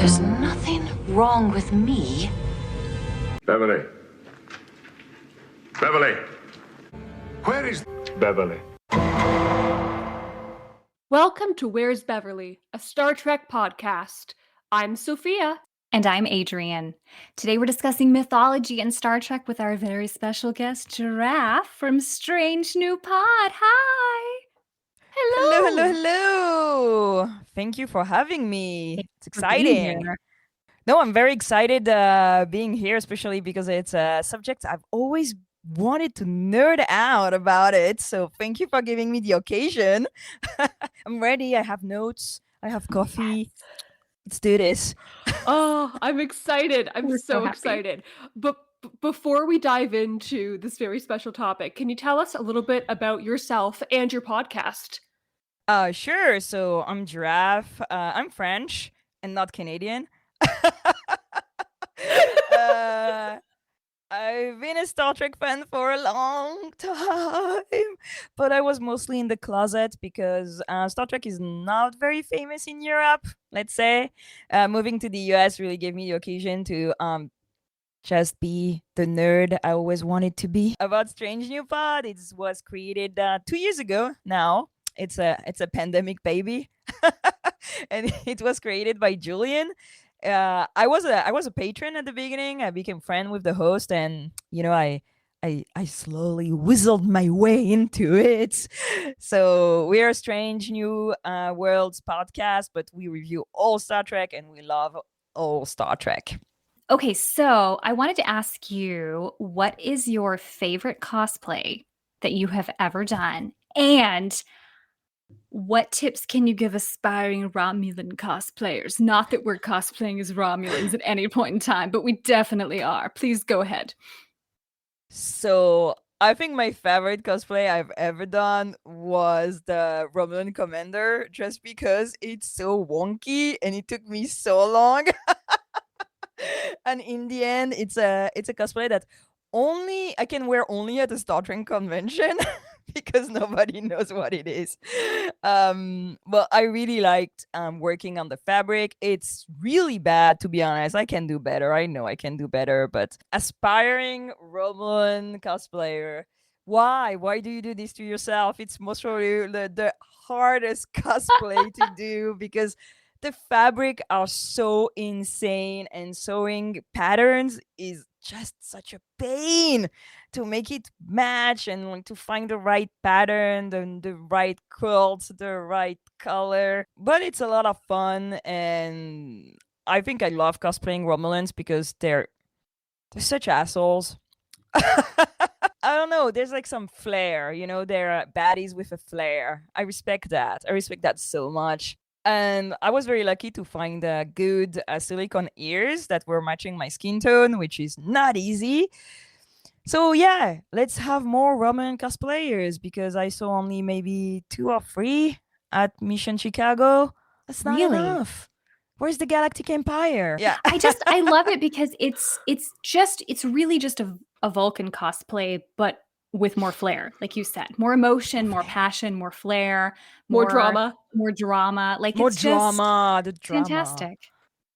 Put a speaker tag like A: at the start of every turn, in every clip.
A: There's nothing wrong with me.
B: Beverly. Beverly. Where is Beverly?
C: Welcome to Where's Beverly, a Star Trek podcast. I'm Sophia.
D: And I'm Adrian. Today we're discussing mythology and Star Trek with our very special guest, Giraffe from Strange New Pod. Hi! Hello!
E: Hello. Thank you for having me. It's
D: for being
E: exciting.
D: here.
E: No, I'm very excited being here, especially because it's a subject I've always wanted to nerd out about it. So thank you for giving me the occasion. I'm ready. I have notes. I have coffee. Let's do this.
C: Oh, I'm excited. I'm
D: We're so
C: so
D: happy.
C: excited. But before we dive into this very special topic, can you tell us a little bit about yourself and your podcast?
E: Sure. So I'm Giraffe. I'm French and not Canadian. uh, I've been a Star Trek fan for a long time, but I was mostly in the closet because Star Trek is not very famous in Europe, let's say. Moving to the US really gave me the occasion to just be the nerd I always wanted to be. About Strange New Pod, it was created 2 years ago now. It's a pandemic baby. And it was created by Julian. I was a patron at the beginning. I became friend with the host, and I slowly whistled my way into it. So we are a Strange New Worlds podcast, but we review all Star Trek, and we love all Star Trek.
D: Okay, so I wanted to ask you, what is your favorite cosplay that you have ever done? And what tips can you give aspiring Romulan cosplayers? Not that we're cosplaying as Romulans at any point in time, but we definitely are. Please go ahead.
E: So I think my favorite cosplay I've ever done was the Romulan Commander, just because it's so wonky and it took me so long. And in the end, it's a cosplay that only I can wear only at a Star Trek convention because nobody knows what it is. Well, I really liked working on the fabric. It's really bad, to be honest. I can do better. I know I can do better, but aspiring Romulan cosplayer, why? Why do you do this to yourself? It's most probably the hardest cosplay to do because the fabric are so insane, and sewing patterns is just such a pain to make it match and like to find the right pattern, the right quilt, the right color. But it's a lot of fun, and I think I love cosplaying Romulans because they're such assholes. I don't know. There's like some flair, they're baddies with a flair. I respect that. I respect that so much. And I was very lucky to find good silicone ears that were matching my skin tone, which is not easy. So yeah, let's have more Roman cosplayers because I saw only maybe 2 or 3 at Mission Chicago. That's not
D: Really?
E: enough. Where's the Galactic Empire? Yeah.
D: I love it because it's really just a Vulcan cosplay, but with more flair, like you said, more emotion, more passion, more flair,
C: More drama.
D: more drama. Like
E: More
D: it's just
E: drama. The drama.
D: fantastic.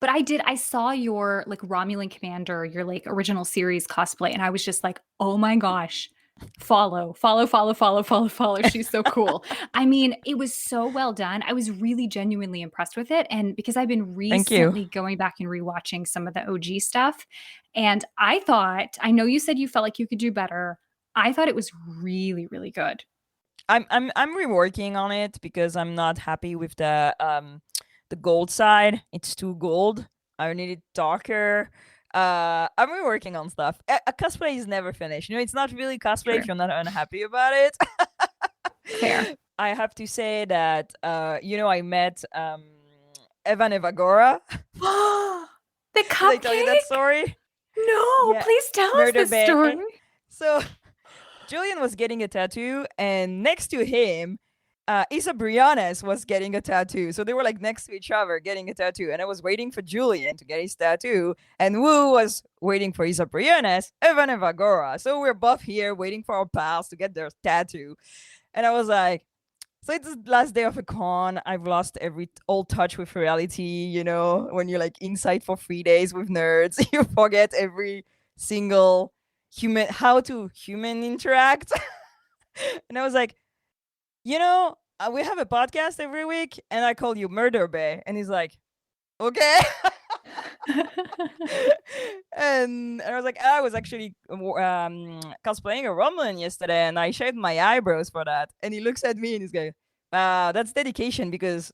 D: But I saw your like Romulan Commander, your like original series cosplay, and I was just like, oh my gosh, follow. She's so cool. I mean, it was so well done. I was really genuinely impressed with it. And because I've been
E: Thank you.
D: recently going back and rewatching some of the OG stuff, and I know you said you felt like you could do better. I thought it was really, really good.
E: I'm reworking on it because I'm not happy with the gold side. It's too gold. I need it darker. I'm reworking on stuff. A cosplay is never finished. It's not really cosplay
D: Sure.
E: if you're not unhappy about it.
D: Fair.
E: I have to say that I met Evan Evagora.
D: The
E: Did I tell you that
D: cupcake?
E: story?
D: No,
E: Yeah.
D: please tell us
E: Murder
D: this
E: Bay.
D: story.
E: So Julian was getting a tattoo, and next to him, Isa Briones was getting a tattoo. So they were like next to each other getting a tattoo. And I was waiting for Julian to get his tattoo. And Wu was waiting for Isa Briones, Evan Evagora. So we're both here waiting for our pals to get their tattoo. And I was like, So it's the last day of a con. I've lost all touch with reality. You know, when you're like inside for 3 days with nerds, you forget every single how to human interact. And I was like, we have a podcast every week, and I call you Murder Bay, and he's like, okay. And I was like, I was actually cosplaying a Romulan yesterday, and I shaved my eyebrows for that. And he looks at me and he's like, wow, that's dedication, because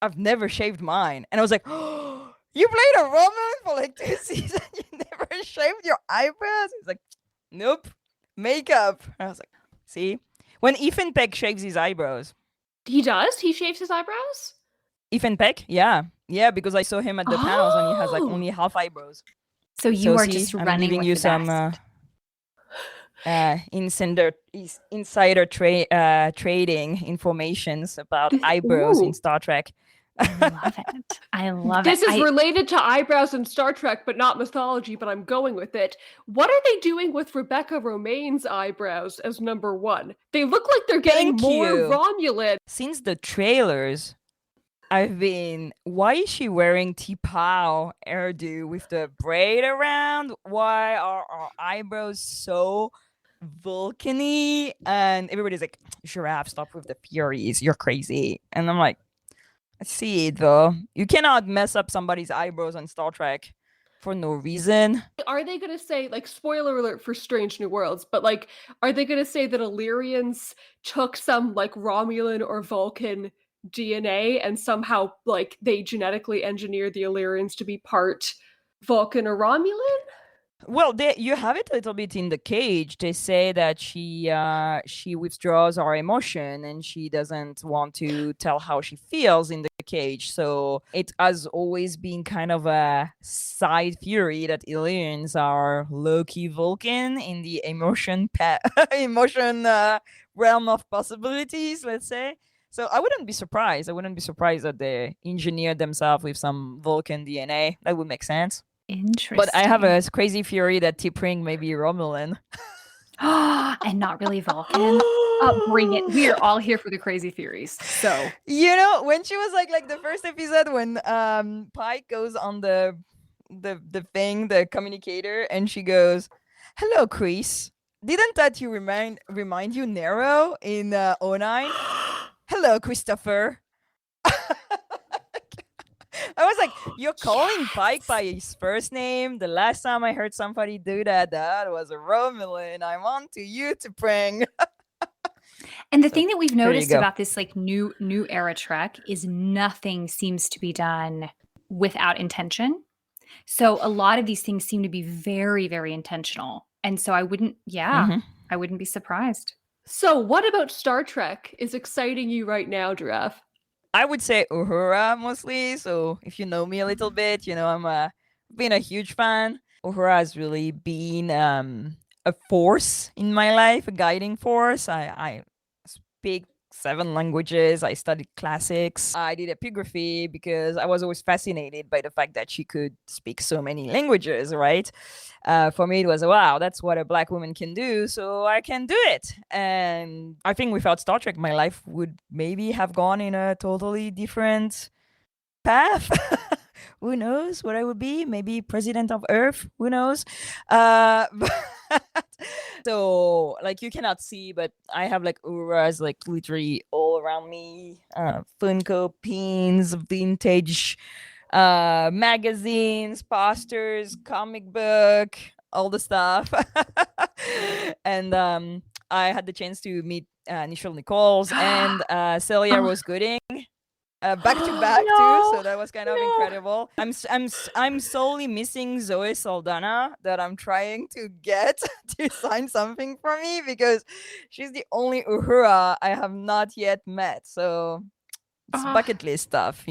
E: I've never shaved mine. And I was like, oh, you played a Romulan for like 2 seasons, you never shaved your eyebrows? He's like, nope, makeup. And I was like, see, when Ethan Peck shaves his eyebrows.
C: He does? He shaves his eyebrows?
E: Ethan Peck? Yeah, because I saw him at the panels and he has like
C: Oh!
E: only half eyebrows.
D: So you are
E: see,
D: just
E: I'm
D: running
E: giving
D: with
E: you
D: the
E: some
D: best.
E: insider trading informations about eyebrows in
C: Ooh.
E: Star Trek.
D: I love it. I love
C: This
D: it.
C: is related to eyebrows in Star Trek, but not mythology, but I'm going with it. What are they doing with Rebecca Romijn's eyebrows as number one? They look like they're getting
E: Thank
C: more
E: you.
C: Romulan.
E: Since the trailers, why is she wearing T'Pau hairdo with the braid around? Why are our eyebrows so Vulcan-y? And everybody's like, Giraffe, stop with the Furies, you're crazy. And I'm like, I see it though. You cannot mess up somebody's eyebrows on Star Trek for no reason.
C: Are they going to say, like, spoiler alert for Strange New Worlds, but like, are they going to say that Illyrians took some like Romulan or Vulcan DNA and somehow like they genetically engineered the Illyrians to be part Vulcan or Romulan?
E: Well, you have it a little bit in the cage. They say that she withdraws our emotion and she doesn't want to tell how she feels in the cage. So it has always been kind of a side theory that aliens are low-key Vulcan in the emotion realm of possibilities, let's say. So I wouldn't be surprised. That they engineered themselves with some Vulcan DNA. That would make sense.
D: Interesting.
E: But I have a crazy theory that T'Pring may be Romulan.
D: And not really Vulcan. Bring it. We are all here for the crazy theories. So
E: When she was like the first episode when Pike goes on the thing, the communicator, and she goes, "Hello, Chris. Didn't that remind you Nero in 09? Hello, Christopher." I was like, you're calling Pike by his first name? The last time I heard somebody do that was a Romulan. I'm on to you, T'Pring.
D: And the thing that we've
E: you
D: noticed
E: go.
D: about this like new era Trek is nothing seems to be done without intention. So a lot of these things seem to be very, very intentional. And so I wouldn't be surprised.
C: So what about Star Trek is exciting you right now, Giraffe?
E: I would say Uhura mostly. So if you know me a little bit, I'm been a huge fan. Uhura has really been a force in my life, a guiding force. I speak 7 languages. I studied classics. I did epigraphy because I was always fascinated by the fact that she could speak so many languages, right? For me, it was, wow, that's what a Black woman can do, so I can do it. And I think without Star Trek, my life would maybe have gone in a totally different path. Who knows what I would be? Maybe president of Earth. Who knows? So, like, you cannot see, but I have like Uhura's like literally all around me. Funko pins, vintage magazines, posters, comic book, all the stuff. And I had the chance to meet Nichelle Nichols and Celia Rose Gooding. Back to back too, so that was kind of incredible. I'm solely missing Zoe Saldana that I'm trying to get to sign something for me because she's the only Uhura I have not yet met. So it's bucket list stuff,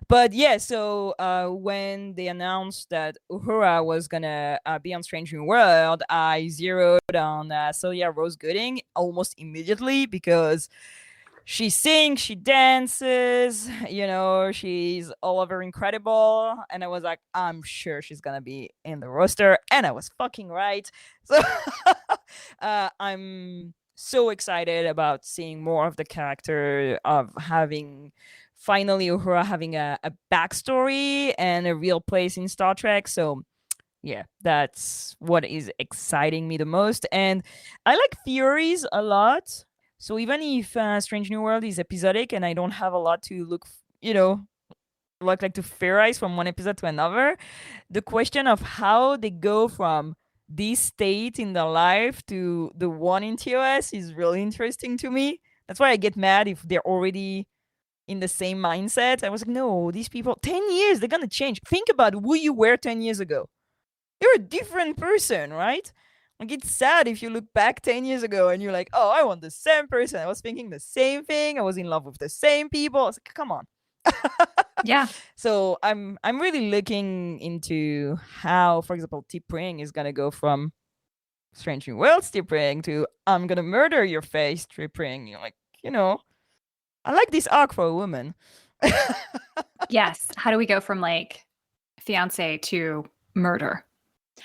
E: But yeah, so when they announced that Uhura was gonna be on Strange New World, I zeroed on Celia Rose Gooding almost immediately because she sings, she dances, she's all over incredible. And I was like, I'm sure she's gonna be in the roster. And I was fucking right. So I'm so excited about seeing more of the character, of having finally Uhura having a backstory and a real place in Star Trek. So yeah, that's what is exciting me the most. And I like theories a lot. So even if Strange New World is episodic and I don't have a lot to like to theorize from one episode to another, the question of how they go from this state in their life to the one in TOS is really interesting to me. That's why I get mad if they're already in the same mindset. I was like, no, these people, 10 years, they're gonna change. Think about who you were 10 years ago. You're a different person, right? Like, it's sad if you look back 10 years ago and you're like, oh, I want the same person. I was thinking the same thing. I was in love with the same people. I was like, come on.
D: Yeah.
E: So I'm really looking into how, for example, T'Pring is gonna go from Strange New Worlds T'Pring to I'm gonna murder your face T'Pring. You're like, I like this arc for a woman.
D: Yes. How do we go from like fiance to murder?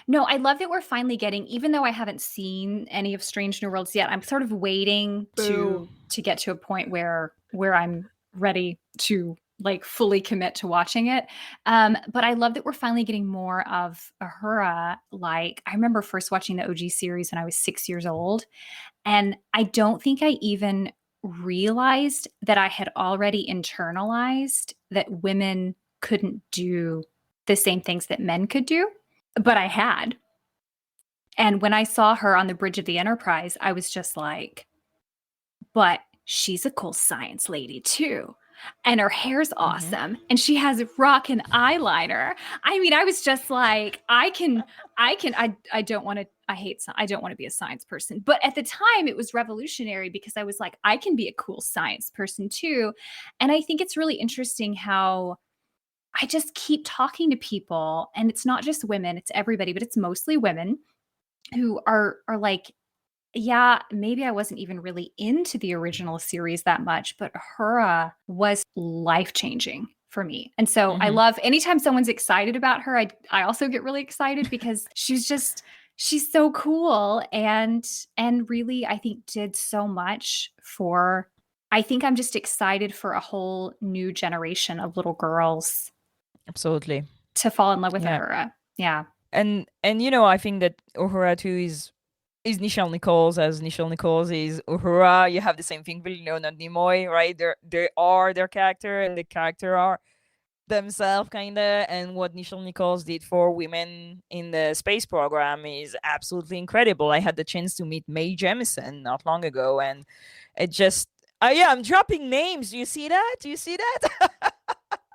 D: No, I love that we're finally getting, even though I haven't seen any of Strange New Worlds yet, I'm sort of waiting to get to a point where I'm ready to like fully commit to watching it. But I love that we're finally getting more of Uhura. Like, I remember first watching the OG series when I was 6 years old, and I don't think I even realized that I had already internalized that women couldn't do the same things that men could do. But I had. And when I saw her on the bridge of the Enterprise, I was just like, but she's a cool science lady too. And her hair's awesome. And she has rockin' eyeliner. I mean, I was just like, I don't want to be a science person. But at the time it was revolutionary because I was like, I can be a cool science person too. And I think it's really interesting how I just keep talking to people, and it's not just women, it's everybody, but it's mostly women who are like, yeah, maybe I wasn't even really into the original series that much, but Uhura was life-changing for me. And so I love anytime someone's excited about her, I also get really excited because she's so cool and really, I think, did so much for, I think I'm just excited for a whole new generation of little girls
E: Absolutely.
D: to fall in love with Uhura. Yeah.
E: And I think that Uhura too is Nichelle Nichols, as Nichelle Nichols is Uhura. You have the same thing with Leonard Nimoy, right? They are their character, and the character are themselves, kinda. And what Nichelle Nichols did for women in the space program is absolutely incredible. I had the chance to meet Mae Jemison not long ago, and it just I'm dropping names. Do you see that?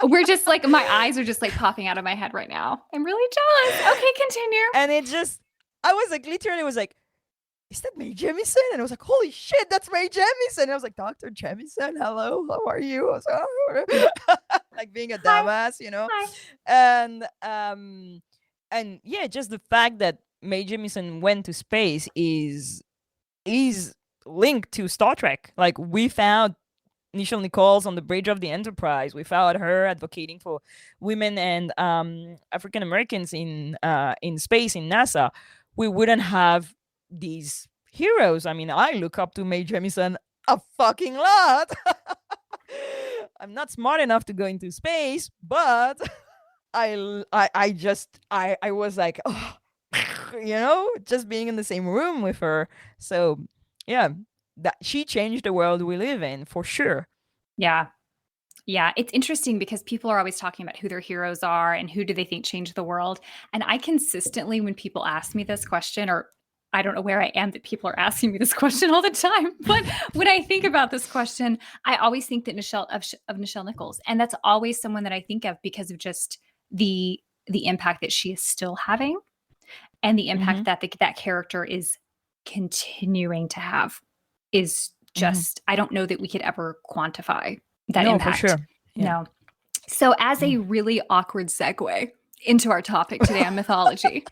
D: We're just like, my eyes are just like popping out of my head right now. I'm really jealous. Okay, continue.
E: And it just, I was like, literally was like, is that Mae Jemison? And I was like, holy shit, that's Mae Jemison. And I was like, Dr. Jemison, hello, how are you? I was like, oh. Like being a dumbass, Hi. And yeah, just the fact that Mae Jemison went to space is linked to Star Trek. Like, we found Nichelle Nichols on the bridge of the Enterprise. We found her advocating for women and African Americans in space in NASA. We wouldn't have these heroes. I mean, I look up to Mae Jemison a fucking lot. I'm not smart enough to go into space, but I was like, oh, just being in the same room with her. So yeah, that she changed the world we live in for sure.
D: Yeah. It's interesting because people are always talking about who their heroes are and who do they think changed the world. And I consistently, when people ask me this question, or I don't know where I am that people are asking me this question all the time, but when I think about this question, I always think that Nichelle Nichols, and that's always someone that I think of because of just the impact that she is still having, and the impact that that character is continuing to have is just, I don't know that we could ever quantify that impact.
E: For sure. Yeah.
D: No. So as a really awkward segue into our topic today on mythology,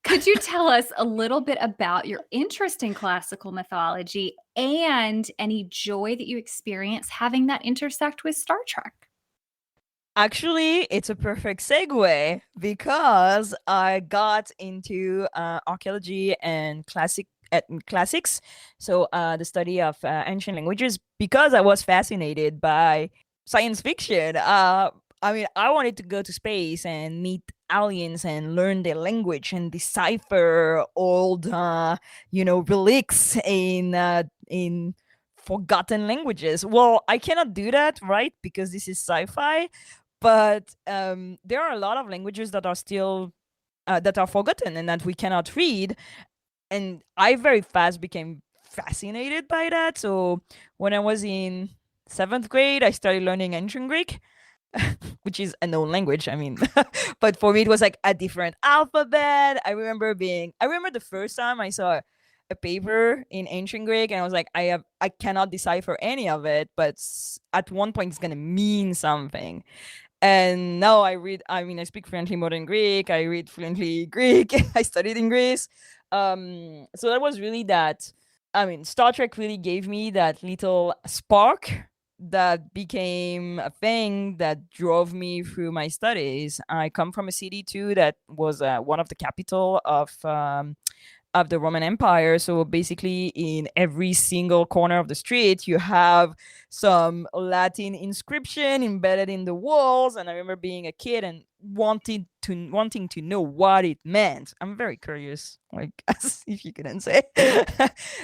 D: could you tell us a little bit about your interest in classical mythology and any joy that you experience having that intersect with Star Trek?
E: Actually, it's a perfect segue because I got into archaeology and classic classics, so the study of ancient languages, because I was fascinated by science fiction. I mean, I wanted to go to space and meet aliens and learn their language and decipher old, relics in forgotten languages. Well, I cannot do that, right? Because this is sci-fi. But there are a lot of languages that are still that are forgotten and that we cannot read. And I very fast became fascinated by that. So when I was in 7th grade, I started learning ancient Greek, which is a known language. I mean, but for me, it was like a different alphabet. I remember the first time I saw a paper in ancient Greek, and I was like, I cannot decipher any of it, but at one point it's gonna mean something. And now I speak fluently modern Greek. I read fluently Greek. I studied in Greece. So that was really that. I mean, Star Trek really gave me that little spark that became a thing that drove me through my studies. I come from a city too that was one of the capital of the Roman Empire. So basically, in every single corner of the street, you have some Latin inscription embedded in the walls. And I remember being a kid and wanting to know what it meant. I'm very curious, like, as if you couldn't say.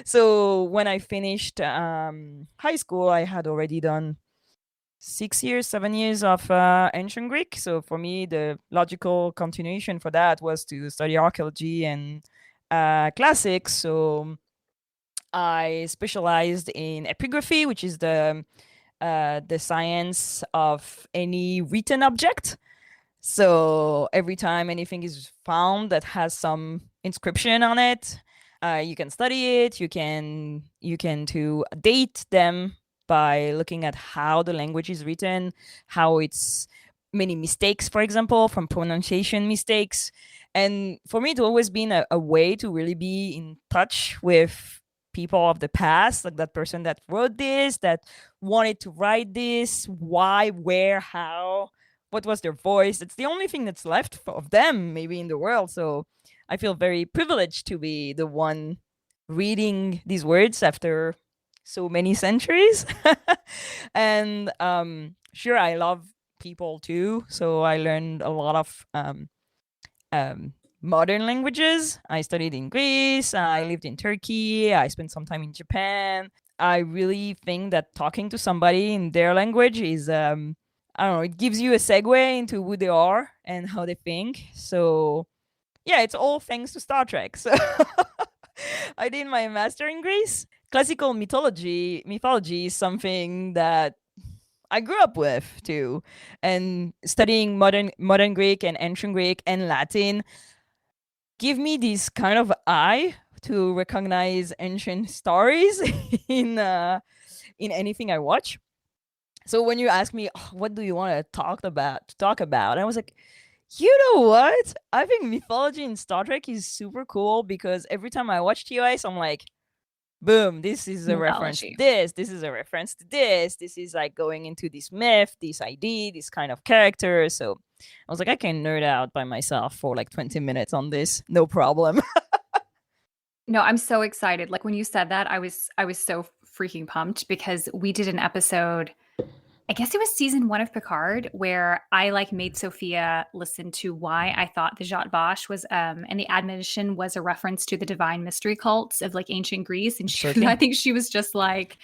E: So when I finished high school, I had already done 7 years of ancient Greek. So for me, the logical continuation for that was to study archaeology and classics. So I specialized in epigraphy, which is the science of any written object. So every time anything is found that has some inscription on it, you can study it. You can to date them by looking at how the language is written, how it's many mistakes, for example, from pronunciation mistakes. And for me, it's always been a way to really be in touch with people of the past, like that person that wrote this, that wanted to write this, why, where, how, what was their voice. It's the only thing that's left of them maybe in the world. So I feel very privileged to be the one reading these words after so many centuries. And sure, I love people too. So I learned a lot of modern languages. I studied in Greece. I lived in Turkey. I spent some time in Japan. I really think that talking to somebody in their language is, I don't know, it gives you a segue into who they are and how they think. So yeah, it's all thanks to Star Trek. So I did my master in Greece. Classical mythology is something that I grew up with too, and studying modern Greek and ancient Greek and Latin give me this kind of eye to recognize ancient stories in anything I watch. So when you ask me, oh, what do you want to talk about, I was like, you know what? I think mythology in Star Trek is super cool because every time I watch TOS, I'm like, boom, this is a reference to this. This is a reference to this. This is like going into this myth, this ID, this kind of character. So I was like, I can nerd out by myself for like 20 minutes on this. No problem.
D: No, I'm so excited. Like when you said that, I was so freaking pumped because we did an episode, I guess it was season 1 of Picard, where I like made Sophia listen to why I thought the Jat Vache was, and the admonition was a reference to the divine mystery cults of like ancient Greece. And I think she was just like,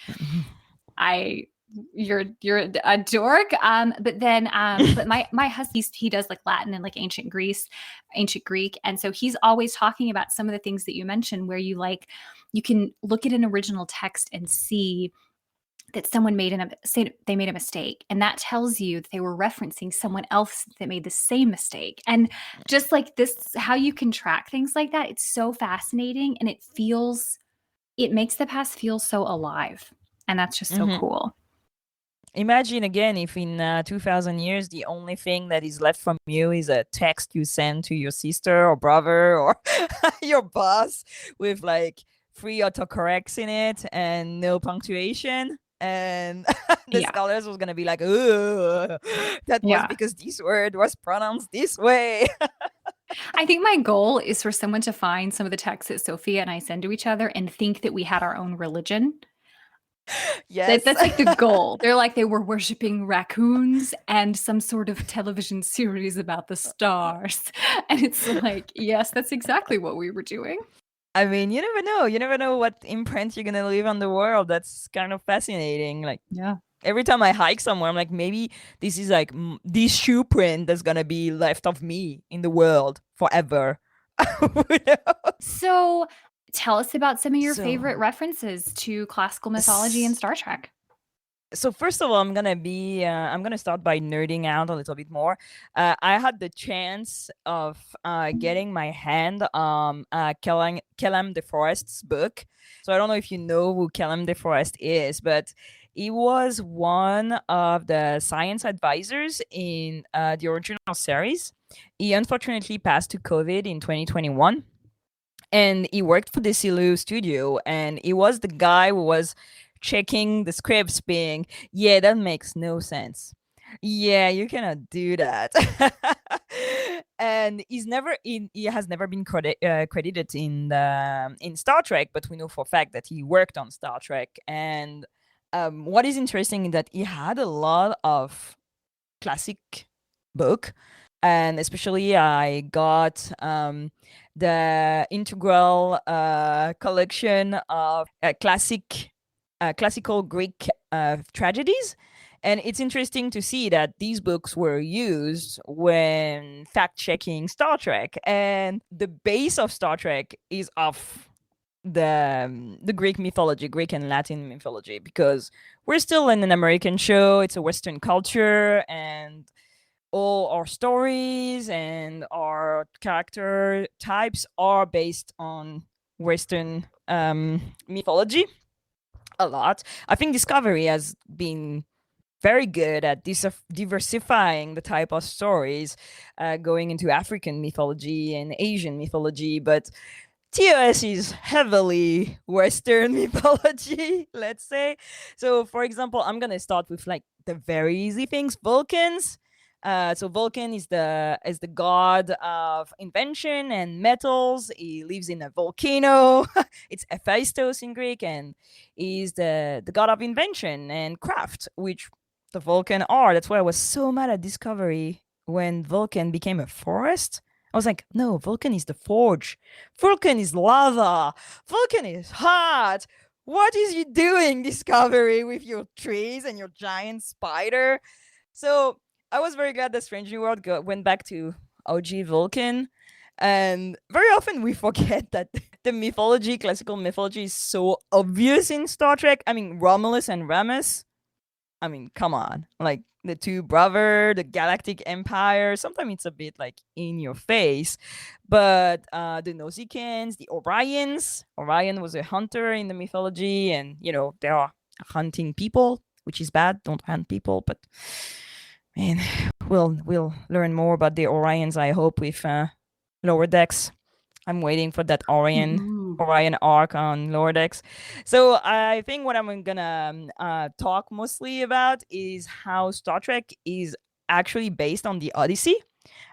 D: you're a dork. But then, but my husband, he does like Latin and like ancient Greek. And so he's always talking about some of the things that you mentioned where you can look at an original text and see that someone made a mistake, and that tells you that they were referencing someone else that made the same mistake. And just like this, how you can track things like that, it's so fascinating, and it makes the past feel so alive, and that's just so cool.
E: Imagine again if in 2000 years the only thing that is left from you is a text you send to your sister or brother or your boss with like 3 autocorrects in it and no punctuation. And the scholars was gonna be like, "Ooh, that was because this word was pronounced this way."
D: I think my goal is for someone to find some of the texts that Sophia and I send to each other and think that we had our own religion.
E: Yes.
D: That's like the goal. They're like they were worshiping raccoons and some sort of television series about the stars. And it's like, yes, that's exactly what we were doing.
E: I mean, you never know. You never know what imprint you're going to leave on the world. That's kind of fascinating. Like,
D: Yeah.
E: every time I hike somewhere, I'm like, maybe this is like this shoe print that's going to be left of me in the world forever. You know?
D: So tell us about some of your
E: So-
D: favorite references to classical mythology and Star Trek.
E: So first of all, I'm gonna start by nerding out a little bit more. I had the chance of getting my hand on Kellam DeForest's book. So I don't know if you know who Kellam DeForest is, but he was one of the science advisors in the original series. He unfortunately passed to COVID in 2021. And he worked for the Desilu studio, and he was the guy who was checking the scripts, being, yeah, that makes no sense. Yeah, you cannot do that. And he has never been credited in Star Trek, but we know for a fact that he worked on Star Trek. And what is interesting is that he had a lot of classic book, and especially I got the integral collection of classical Greek tragedies. And it's interesting to see that these books were used when fact-checking Star Trek. And the base of Star Trek is of the Greek mythology, Greek and Latin mythology, because we're still in an American show. It's a Western culture, and all our stories and our character types are based on Western mythology a lot. I think Discovery has been very good at diversifying the type of stories, going into African mythology and Asian mythology, but TOS is heavily Western mythology, let's say. So, for example, I'm gonna start with like the very easy things. Vulcans. So Vulcan is the god of invention and metals. He lives in a volcano. It's Hephaestus in Greek, and he's the god of invention and craft, which the Vulcan are. That's why I was so mad at Discovery when Vulcan became a forest. I was like, no, Vulcan is the forge. Vulcan is lava. Vulcan is hot. What is you doing, Discovery, with your trees and your giant spider? So I was very glad that Strange New World went back to OG Vulcan. And very often we forget that the mythology, classical mythology, is so obvious in Star Trek. I mean, Romulus and Remus. I mean, come on. Like, the two brothers, the Galactic Empire. Sometimes it's a bit like in your face. But the Nausicans, the Orions. Orion was a hunter in the mythology, and you know, they are hunting people, which is bad. Don't hunt people, but man, we'll learn more about the Orions, I hope, with Lower Decks. I'm waiting for that Orion arc on Lower Decks. So I think what I'm gonna talk mostly about is how Star Trek is actually based on the Odyssey.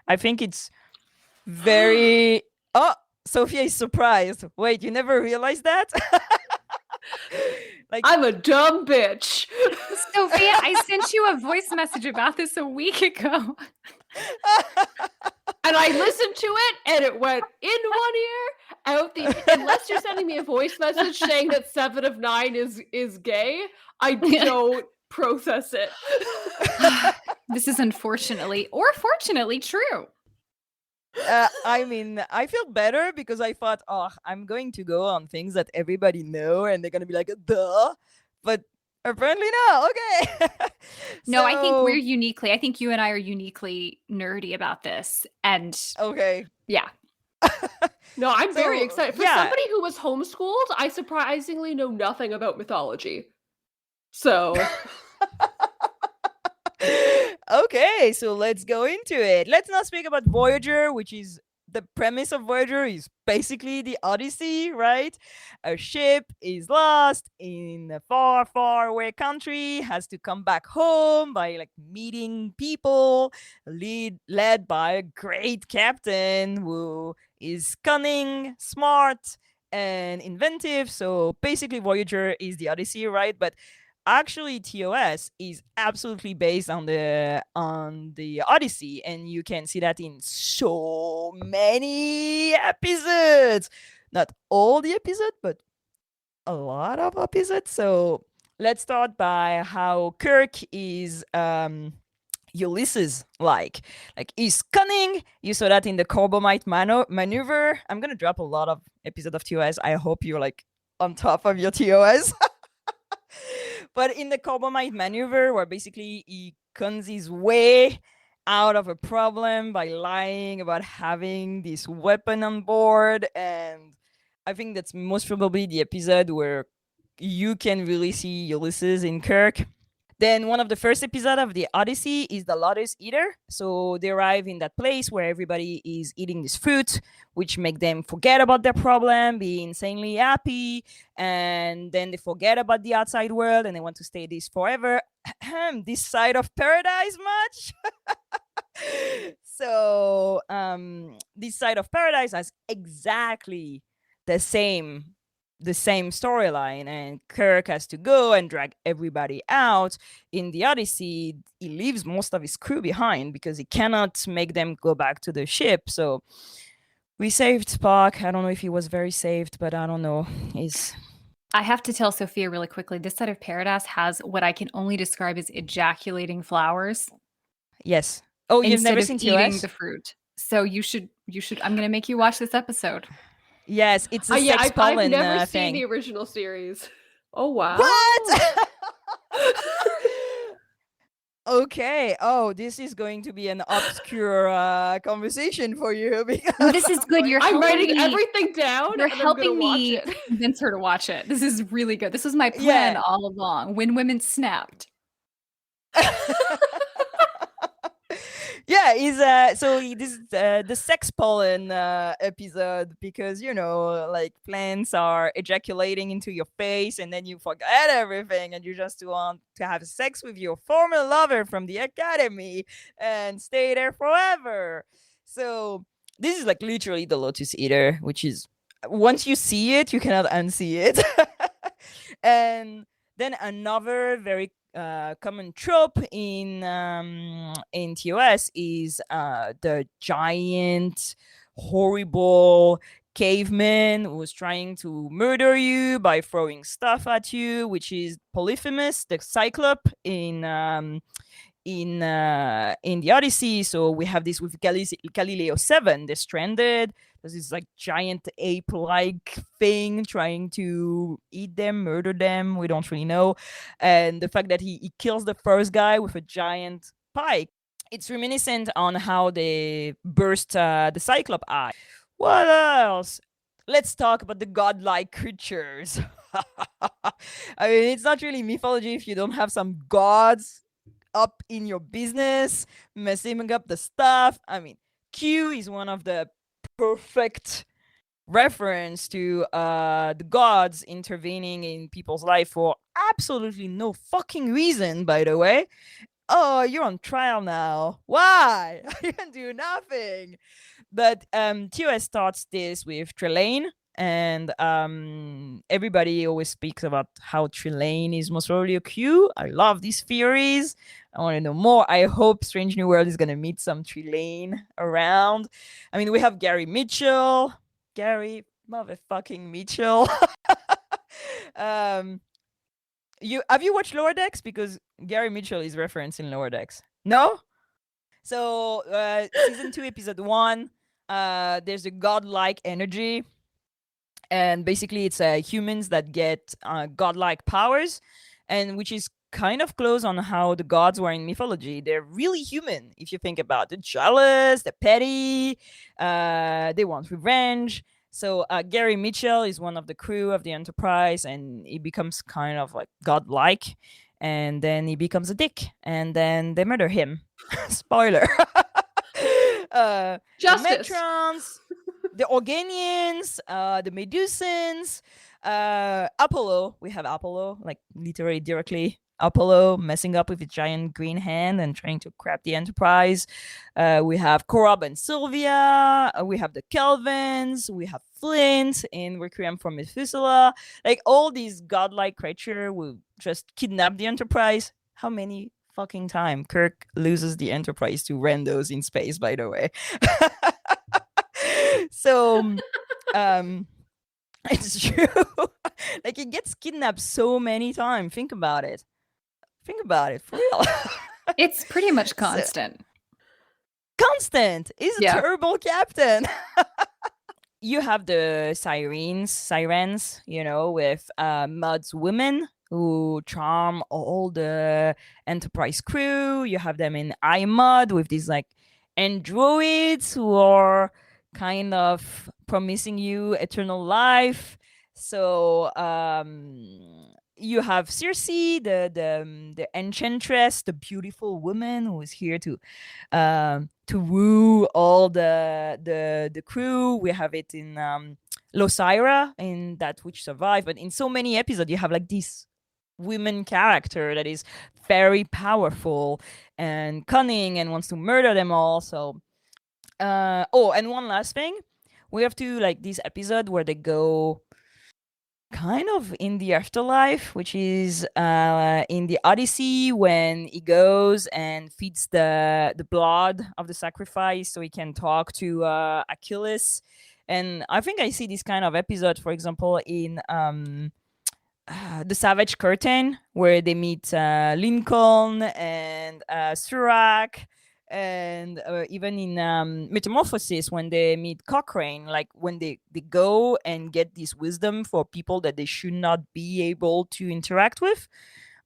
E: I think it's very... Oh, Sophia is surprised. Wait, you never realized that?
C: Like, I'm a dumb bitch.
D: Sophia, I sent you a voice message about this a week ago.
C: And I listened to it, and it went in one ear, out the... Unless you're sending me a voice message saying that 7 of 9 is gay, I don't process it.
D: This is unfortunately or fortunately true.
E: I mean, I feel better because I thought, oh, I'm going to go on things that everybody know, and they're going to be like, duh. But apparently no. Okay.
D: No, I think you and I are uniquely nerdy about this. And
E: okay.
D: Yeah.
C: No, I'm very excited. For somebody who was homeschooled, I surprisingly know nothing about mythology. So...
E: Okay, so let's go into it. Let's not speak about Voyager, which is the premise of Voyager is basically the Odyssey, right? A ship is lost in a far, far away country, has to come back home by like meeting people, led by a great captain who is cunning, smart, and inventive. So basically, Voyager is the Odyssey, right? But actually TOS is absolutely based on the Odyssey, and you can see that in so many episodes. Not all the episodes, but a lot of episodes. So let's start by how Kirk is Ulysses like he's cunning. You saw that in the Corbomite maneuver. I'm gonna drop a lot of episodes of TOS. I hope you're like on top of your TOS. But in the Corbomite maneuver, where basically he cons his way out of a problem by lying about having this weapon on board, and I think that's most probably the episode where you can really see Ulysses in Kirk. Then one of the first episodes of the Odyssey is the Lotus Eater. So they arrive in that place where everybody is eating this fruit, which make them forget about their problem, be insanely happy, and then they forget about the outside world and they want to stay this forever. This side of paradise much? So this side of paradise has exactly the same storyline, and Kirk has to go and drag everybody out. In the Odyssey, he leaves most of his crew behind because he cannot make them go back to the ship. So we saved Spock. I don't know if he was very saved, but I don't know.
D: I have to tell Sophia really quickly, this side of paradise has what I can only describe as ejaculating flowers.
E: Yes. Oh, you've
D: instead
E: never
D: of
E: seen
D: eating
E: TOS?
D: the fruit. So you should I'm going to make you watch this episode.
E: Yes, it's a
C: Yeah,
E: sex
C: I've
E: pollen
C: never seen
E: thing.
C: the original series. Oh wow!
E: What? Okay. Oh, this is going to be an obscure conversation for you because
D: No, this is good. You're
C: I'm
D: helping
C: writing
D: me.
C: everything down.
D: You're
C: and I'm gonna
D: helping me
C: watch it.
D: convince her to watch it. This is really good. This was my plan all along. When women snapped.
E: Yeah, this is the sex pollen episode because like plants are ejaculating into your face and then you forget everything and you just want to have sex with your former lover from the academy and stay there forever. So this is like literally the Lotus Eater, which is once you see it, you cannot unsee it. And then another very common trope in TOS is the giant, horrible caveman who's trying to murder you by throwing stuff at you, which is Polyphemus, the Cyclops in the Odyssey. So we have this with Galileo 7, they're stranded. There's this like giant ape-like thing trying to eat them, murder them. We don't really know. And the fact that he kills the first guy with a giant pike, it's reminiscent on how they burst the Cyclops eye. What else? Let's talk about the godlike creatures. I mean, it's not really mythology if you don't have some gods up in your business, messing up the stuff. I mean, Q is one of the perfect reference to the gods intervening in people's life for absolutely no fucking reason, by the way. Oh, you're on trial now. Why? You can do nothing. But TOS starts this with Trelane, and everybody always speaks about how Trelane is most probably a Q. I love these theories. I want to know more. I hope Strange New World is going to meet some Trelane around. I mean, we have Gary Mitchell. Gary motherfucking Mitchell. Have you watched Lower Decks? Because Gary Mitchell is referenced in Lower Decks. No? So, season 2, episode 1, there's a godlike energy. And basically, it's humans that get godlike powers, and which is kind of close on how the gods were in mythology. They're really human, if you think about it. They're jealous, they're petty, they want revenge. So Gary Mitchell is one of the crew of the Enterprise, and he becomes kind of like godlike, and then he becomes a dick, and then they murder him. Spoiler. The
C: Justice.
E: Metrons, the Organians, the Medusans, Apollo. We have Apollo, like literally directly Apollo messing up with his giant green hand and trying to crap the Enterprise. We have Korob and Sylvia. We have the Kelvins. We have Flint in Requiem for Methuselah. Like all these godlike creatures will just kidnap the Enterprise. How many fucking time Kirk loses the Enterprise to randos in space, by the way? So it's true. Like it gets kidnapped so many times. Think about it for real.
D: It's pretty much constant.
E: Constant. He's a
C: Yeah.
E: terrible captain. You have the sirens, with Mudd's women who charm all the Enterprise crew. You have them in iMud with these like androids who are kind of promising you eternal life. So you have Circe, the enchantress, the beautiful woman who is here to woo all the crew. We have it in Losira, in That Which Survived, but in so many episodes you have like this women character that is very powerful and cunning and wants to murder them all. So and one last thing, we have to like this episode where they go kind of in the afterlife, which is in the Odyssey, when he goes and feeds the blood of the sacrifice so he can talk to Achilles. And I think I see this kind of episode, for example, in The Savage Curtain, where they meet Lincoln and Surak, and even in Metamorphosis, when they meet Cochrane, like when they go and get this wisdom for people that they should not be able to interact with.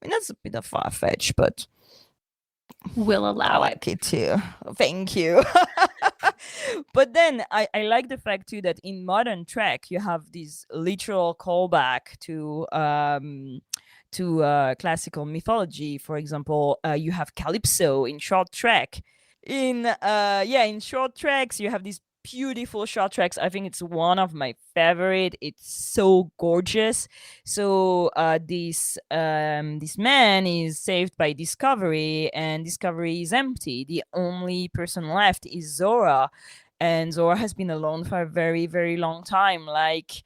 E: I mean, that's a bit of far-fetched, but
D: We'll
E: I
D: allow it.
E: like it too. Thank you. But then I like the fact too that in modern Trek you have this literal callback to classical mythology. For example, you have Calypso in Short Trek. In Short Treks you have these beautiful short tracks. I think it's one of my favorite. It's so gorgeous. So this man is saved by Discovery, and Discovery is empty. The only person left is Zora, and Zora has been alone for a very, very long time, like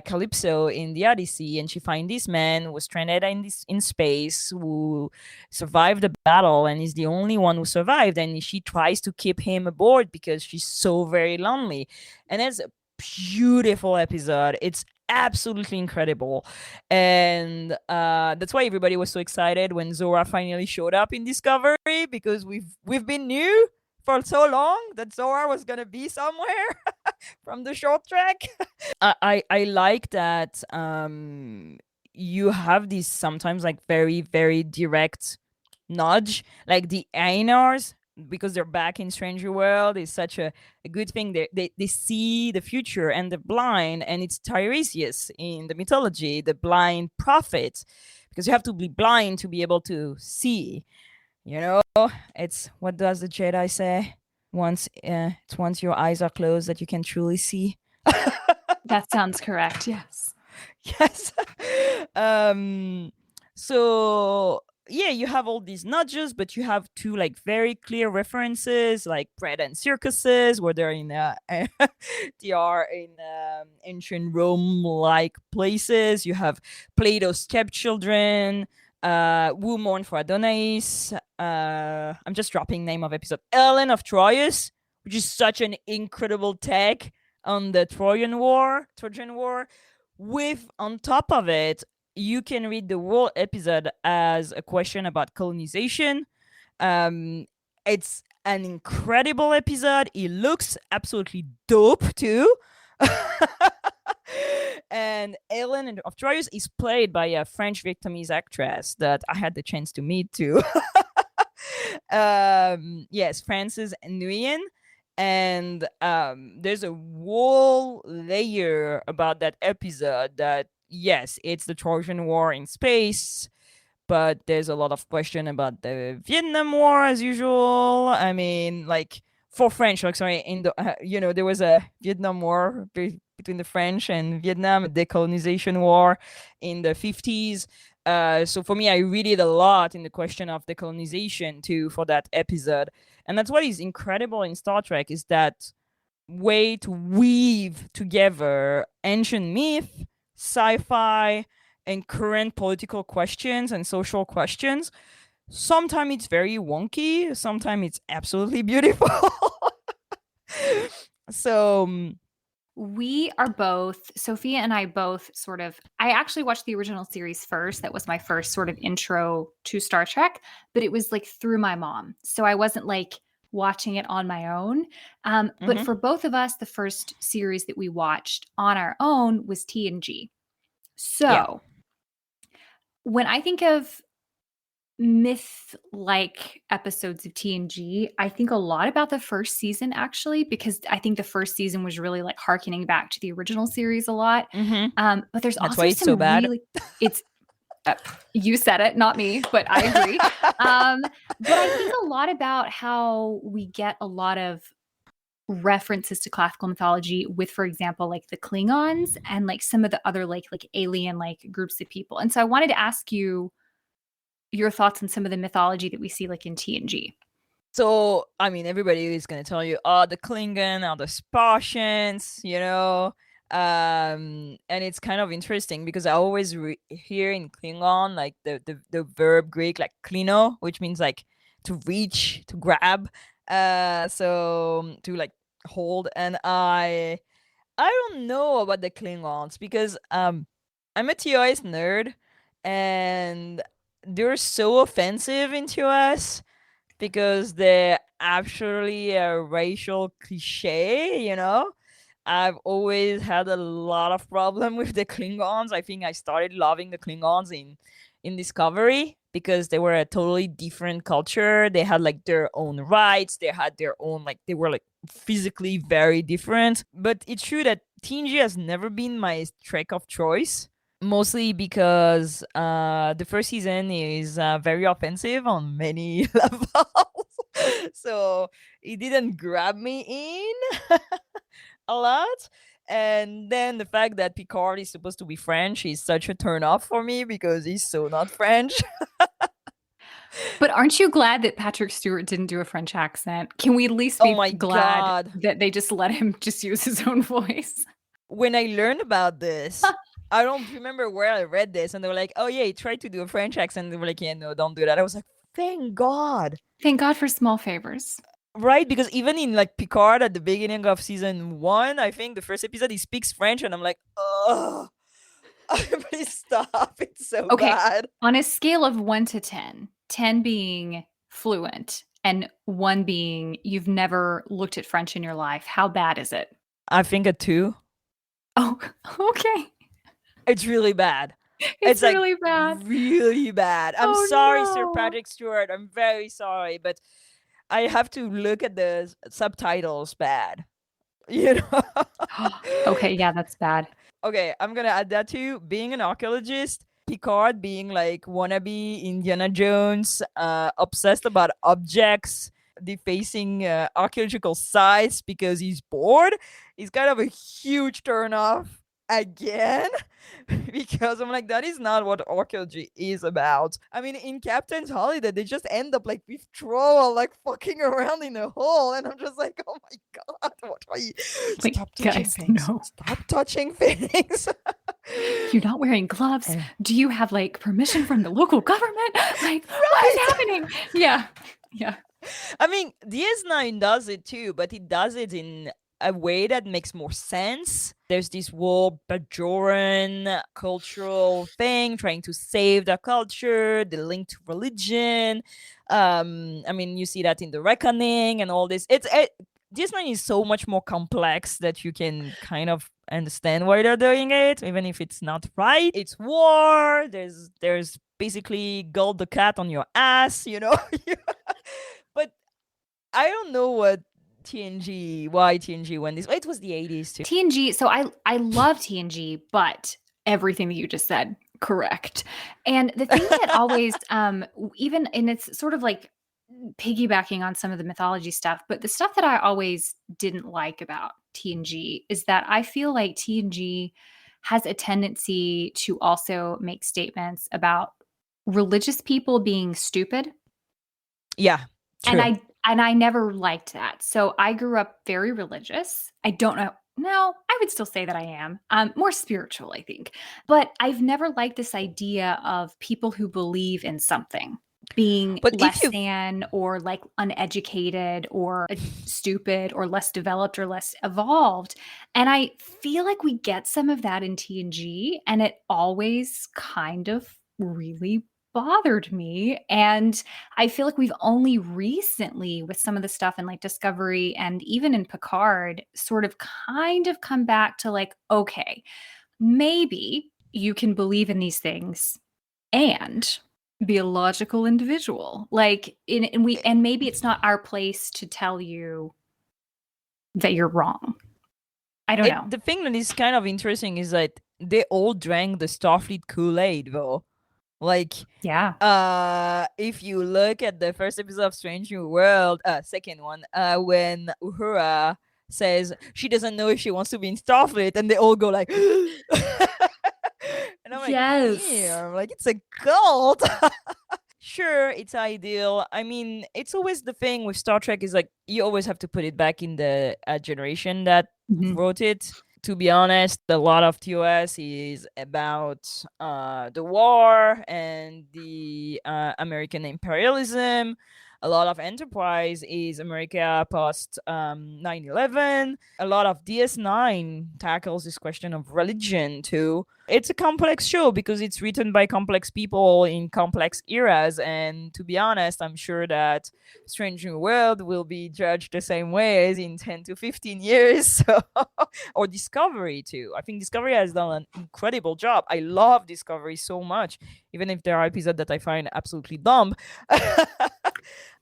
E: Calypso in the Odyssey. And she finds this man who was stranded in space, who survived the battle and is the only one who survived, and she tries to keep him aboard because she's so very lonely. And it's a beautiful episode. It's absolutely incredible, and that's why everybody was so excited when Zora finally showed up in Discovery, because we've been new for so long that Zora was gonna be somewhere from the short track. I like that you have these sometimes like very, very direct nudge, like the Ainars, because they're back in Stranger World, is such a good thing. They see the future, and they're blind, and it's Tiresias in the mythology, the blind prophet, because you have to be blind to be able to see. It's, what does the Jedi say? It's once your eyes are closed that you can truly see.
D: That sounds correct. Yes.
E: Yes. So yeah, you have all these nudges, but you have two like very clear references, like bread and circuses, where they're in they are in ancient Rome like places. You have Plato's stepchildren, Who Mourn for Adonis. I'm just dropping name of episode. Ellen of Troyes, which is such an incredible take on the Trojan War. With, on top of it, you can read the whole episode as a question about colonization. It's an incredible episode. It looks absolutely dope too. And Ellen of Troyes is played by a French Vietnamese actress that I had the chance to meet too. Yes, Frances Nguyen. And there's a whole layer about that episode that, yes, it's the Trojan War in space, but there's a lot of question about the Vietnam War as usual. I mean, like, for French, like sorry, in the there was a Vietnam War between the French and Vietnam, a decolonization war in the 50s. So for me, I read it a lot in the question of decolonization too for that episode, and that's what is incredible in Star Trek is that way to weave together ancient myth, sci-fi, and current political questions and social questions. Sometimes it's very wonky, sometimes it's absolutely beautiful. So
D: We are both, Sophia and I both sort of, I actually watched the original series first. That was my first sort of intro to Star Trek, but it was like through my mom. So I wasn't like watching it on my own. But
E: Mhm.
D: for both of us, the first series that we watched on our own was TNG. So when I think of myth like episodes of TNG, I think a lot about the first season actually, because I think the first season was really like harkening back to the original series a lot. But there's
E: That's
D: also
E: why it's
D: some
E: so bad.
D: really, it's, you said it, not me, but I agree. But I think a lot about how we get a lot of references to classical mythology with, for example, like the Klingons and like some of the other like alien like groups of people. And so I wanted to ask you your thoughts on some of the mythology that we see like in TNG.
E: So, I mean, everybody is going to tell you, oh, the Klingon are the Spartians, and it's kind of interesting because I always hear in Klingon, like the verb Greek, like klino, which means like to reach, to grab, so to like hold. And I don't know about the Klingons because I'm a TOS nerd and they're so offensive into us because they're actually a racial cliche. I've always had a lot of problem with the Klingons. I think I started loving the Klingons in Discovery because they were a totally different culture. They had like their own rights. They had their own like they were like physically very different. But it's true that TNG has never been my Trek of choice. Mostly because the first season is very offensive on many levels. So it didn't grab me in a lot. And then the fact that Picard is supposed to be French is such a turn off for me because he's so not French.
D: But aren't you glad that Patrick Stewart didn't do a French accent? Can we at least
E: Oh
D: be
E: my
D: glad
E: God.
D: that they just let him just use his own voice?
E: When I learned about this, I don't remember where I read this, and they were like, "Oh yeah, he tried to do a French accent." They were like, "Yeah, no, don't do that." I was like, "Thank God."
D: Thank God for small favors.
E: Right, because even in like Picard at the beginning of season 1, I think the first episode he speaks French, and I'm like, "Oh, please stop! It's so
D: Okay,
E: bad."
D: on a scale of 1 to 10, 10 being fluent and 1 being you've never looked at French in your life, how bad is it?
E: I think a 2.
D: Oh, okay.
E: It's really bad.
D: It's
E: like
D: really bad.
E: really bad. I'm
D: Oh,
E: sorry, Sir
D: no.
E: Patrick Stewart. I'm very sorry, but I have to look at the subtitles bad.
D: Okay, yeah, that's bad.
E: Okay, I'm gonna add that to being an archaeologist. Picard being like wannabe Indiana Jones, obsessed about objects, defacing archaeological sites because he's bored, is kind of a huge turnoff again. Because I'm like, that is not what archaeology is about. I mean, in Captain's Holiday, they just end up like with Troll like fucking around in a hole, and I'm just like, oh my God, what are you?
D: Wait,
E: Stop touching
D: guys,
E: things.
D: no.
E: Stop touching things.
D: You're not wearing gloves.
E: Eh.
D: Do you have like permission from the local government? Like, what is happening? Yeah. Yeah.
E: I mean, DS9 does it too, but it does it in a way that makes more sense. There's this whole Bajoran cultural thing, trying to save the culture, the link to religion. I mean, you see that in The Reckoning and all this. DS9 is so much more complex that you can kind of understand why they're doing it, even if it's not right. It's war. There's basically Gold the Cat on your ass, But I don't know why TNG went this way. It was the 80s too.
D: TNG. So I love TNG, but everything that you just said, correct. And the thing that always, even, and it's sort of like piggybacking on some of the mythology stuff, but the stuff that I always didn't like about TNG is that I feel like TNG has a tendency to also make statements about religious people being stupid.
E: Yeah, true.
D: And I never liked that. So I grew up very religious. I don't know. No, I would still say that I am. More spiritual, I think. But I've never liked this idea of people who believe in something being
E: But if
D: less
E: you
D: than or like uneducated or stupid or less developed or less evolved. And I feel like we get some of that in TNG, and it always kind of really bothered me. And I feel like we've only recently, with some of the stuff in like Discovery and even in Picard, sort of kind of come back to like, okay, maybe you can believe in these things and be a logical individual. Like, and maybe it's not our place to tell you that you're wrong. I don't know.
E: The thing that is kind of interesting is that they all drank the Starfleet Kool-Aid, though. Like,
D: yeah.
E: If you look at the first episode of Strange New World, second one, when Uhura says she doesn't know if she wants to be in Starfleet, and they all go like, and I'm like, damn, like it's a cult. Sure, it's ideal. I mean, it's always the thing with Star Trek is like you always have to put it back in the generation that wrote it. To be honest, a lot of TOS is about the war and the American imperialism. A lot of Enterprise is America post 9/11. A lot of DS9 tackles this question of religion too. It's a complex show because it's written by complex people in complex eras. And to be honest, I'm sure that Strange New World will be judged the same way as in 10 to 15 years. So, or Discovery too. I think Discovery has done an incredible job. I love Discovery so much, even if there are episodes that I find absolutely dumb.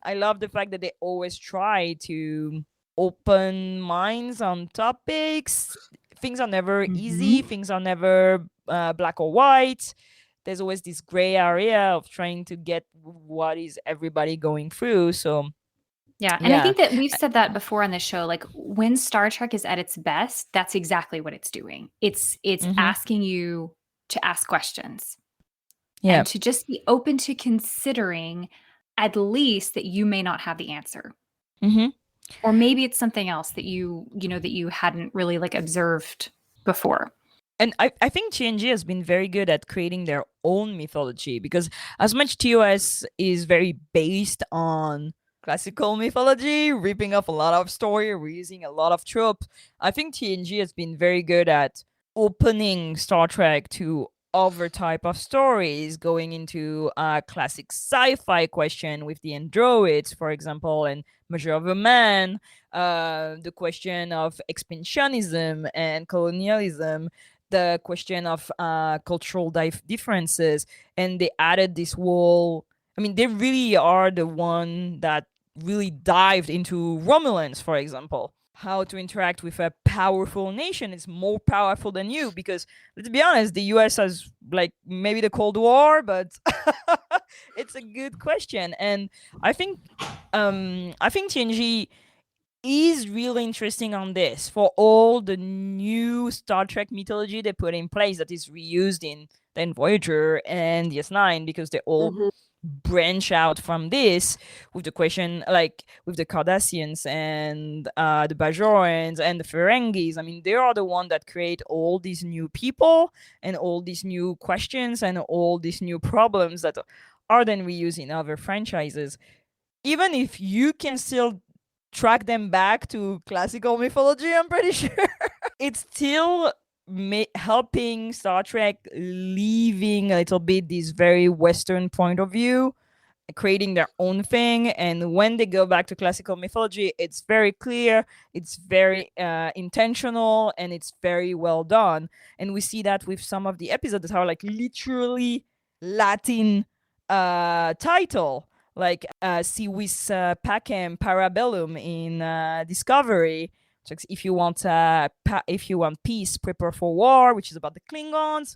E: I love the fact that they always try to open minds on topics. Things are never easy. Things are never black or white. There's always this gray area of trying to get what is everybody going through. So
D: yeah. And I think that we've said that before on the show. Like when Star Trek is at its best, that's exactly what it's doing. It's asking you to ask questions. And to just be open to considering at least that you may not have the answer. Or maybe it's something else that that you hadn't really like observed before.
E: And I think TNG has been very good at creating their own mythology, because as much TOS is very based on classical mythology, ripping off a lot of story, reusing a lot of tropes, I think TNG has been very good at opening Star Trek to other type of stories, going into a classic sci-fi question with the androids, for example, and Measure of a Man, the question of expansionism and colonialism, the question of cultural differences, and they added this whole, I mean, they really are the one that really dived into Romulans, for example. How to interact with a powerful nation is more powerful than you, because let's be honest, the US has like maybe the Cold War, but it's a good question. And I think TNG is really interesting on this for all the new Star Trek mythology they put in place that is reused in then Voyager and DS9, because they all branch out from this with the question, like with the Cardassians and the Bajorans and the Ferengis. I mean, they are the one that create all these new people and all these new questions and all these new problems that are then reused in other franchises. Even if you can still track them back to classical mythology, I'm pretty sure it's still helping Star Trek leaving a little bit this very Western point of view, creating their own thing. And when they go back to classical mythology, it's very clear, it's very intentional, and it's very well done. And we see that with some of the episodes that are like literally Latin title, like Si Vis Pacem Parabellum in Discovery. If you want peace, prepare for war, which is about the Klingons.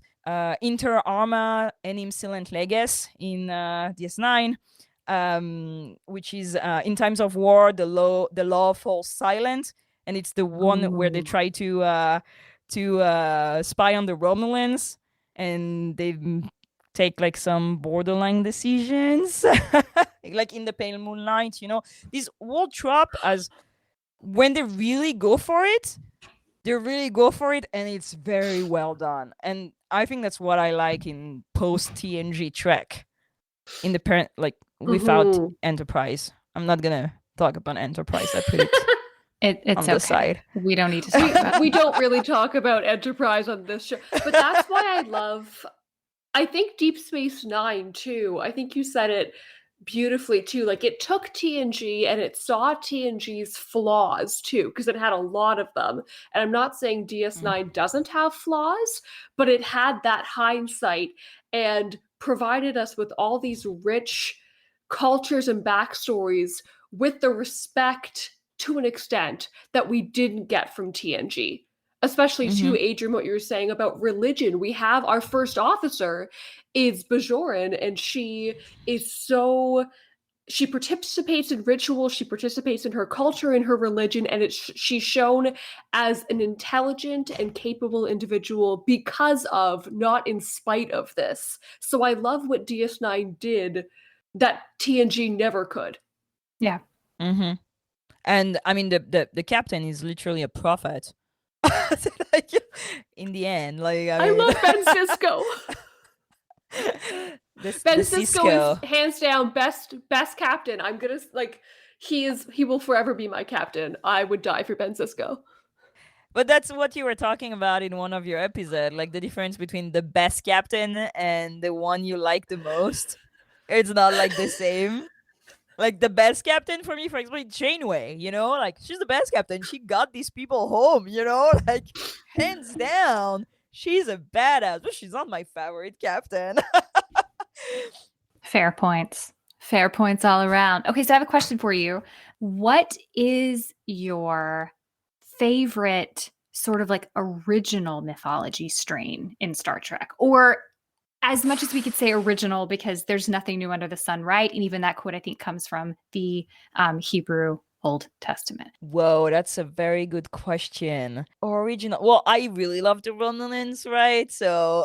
E: Inter Arma Enim Silent Leges in DS9. which is in times of war, the law falls silent, and it's the one where they try to spy on the Romulans, and they take like some borderline decisions, like in the Pale Moonlight. This whole trope, as when they really go for it, and it's very well done. And I think that's what I like in post TNG Trek, in the parent, like without Enterprise. I'm not gonna talk about Enterprise. I put it
D: it's
E: on the side.
D: We don't need to talk about it.
C: We don't really talk about Enterprise on this show, but that's why I think Deep Space Nine too. I think you said it beautifully too. Like, it took TNG and it saw TNG's flaws too, because it had a lot of them. And I'm not saying DS9 doesn't have flaws, but it had that hindsight and provided us with all these rich cultures and backstories with the respect, to an extent, that we didn't get from TNG. Especially to Adrian, what you were saying about religion. We have our first officer is Bajoran, and she participates in ritual, she participates in her culture and her religion, and she's shown as an intelligent and capable individual because of, not in spite of this. So I love what DS9 did that TNG never could.
D: Yeah.
E: And I mean, the captain is literally a prophet. Like, in the end, like,
C: I love Ben Sisko. Ben Sisko is hands down best captain. I'm gonna, like, he will forever be my captain. I would die for Ben Sisko.
E: But that's what you were talking about in one of your episodes, like the difference between the best captain and the one you like the most. It's not like the same. Like, the best captain for me, for example, Janeway, like, she's the best captain. She got these people home, like, hands down. She's a badass, but she's not my favorite captain.
D: Fair points. Fair points all around. Okay, so I have a question for you. What is your favorite sort of like original mythology strain in Star Trek? Or, as much as we could say original, because there's nothing new under the sun, right? And even that quote, I think, comes from the Hebrew Old Testament.
E: Whoa, that's a very good question. Original. Well, I really love the Romulans, right? So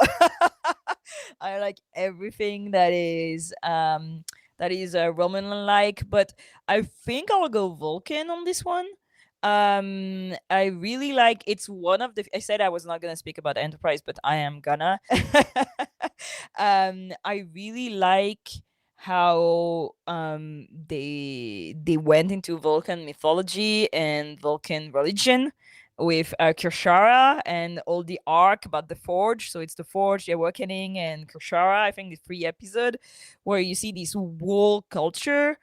E: I like everything that is Romulan-like, but I think I'll go Vulcan on this one. I really like, it's one of the, I said I was not gonna speak about Enterprise, but I am gonna. I really like how they went into Vulcan mythology and Vulcan religion with Kirshara and all the arc about the Forge. So it's the Forge, the Awakening, and Kirshara. I think the 3 episode where you see this whole culture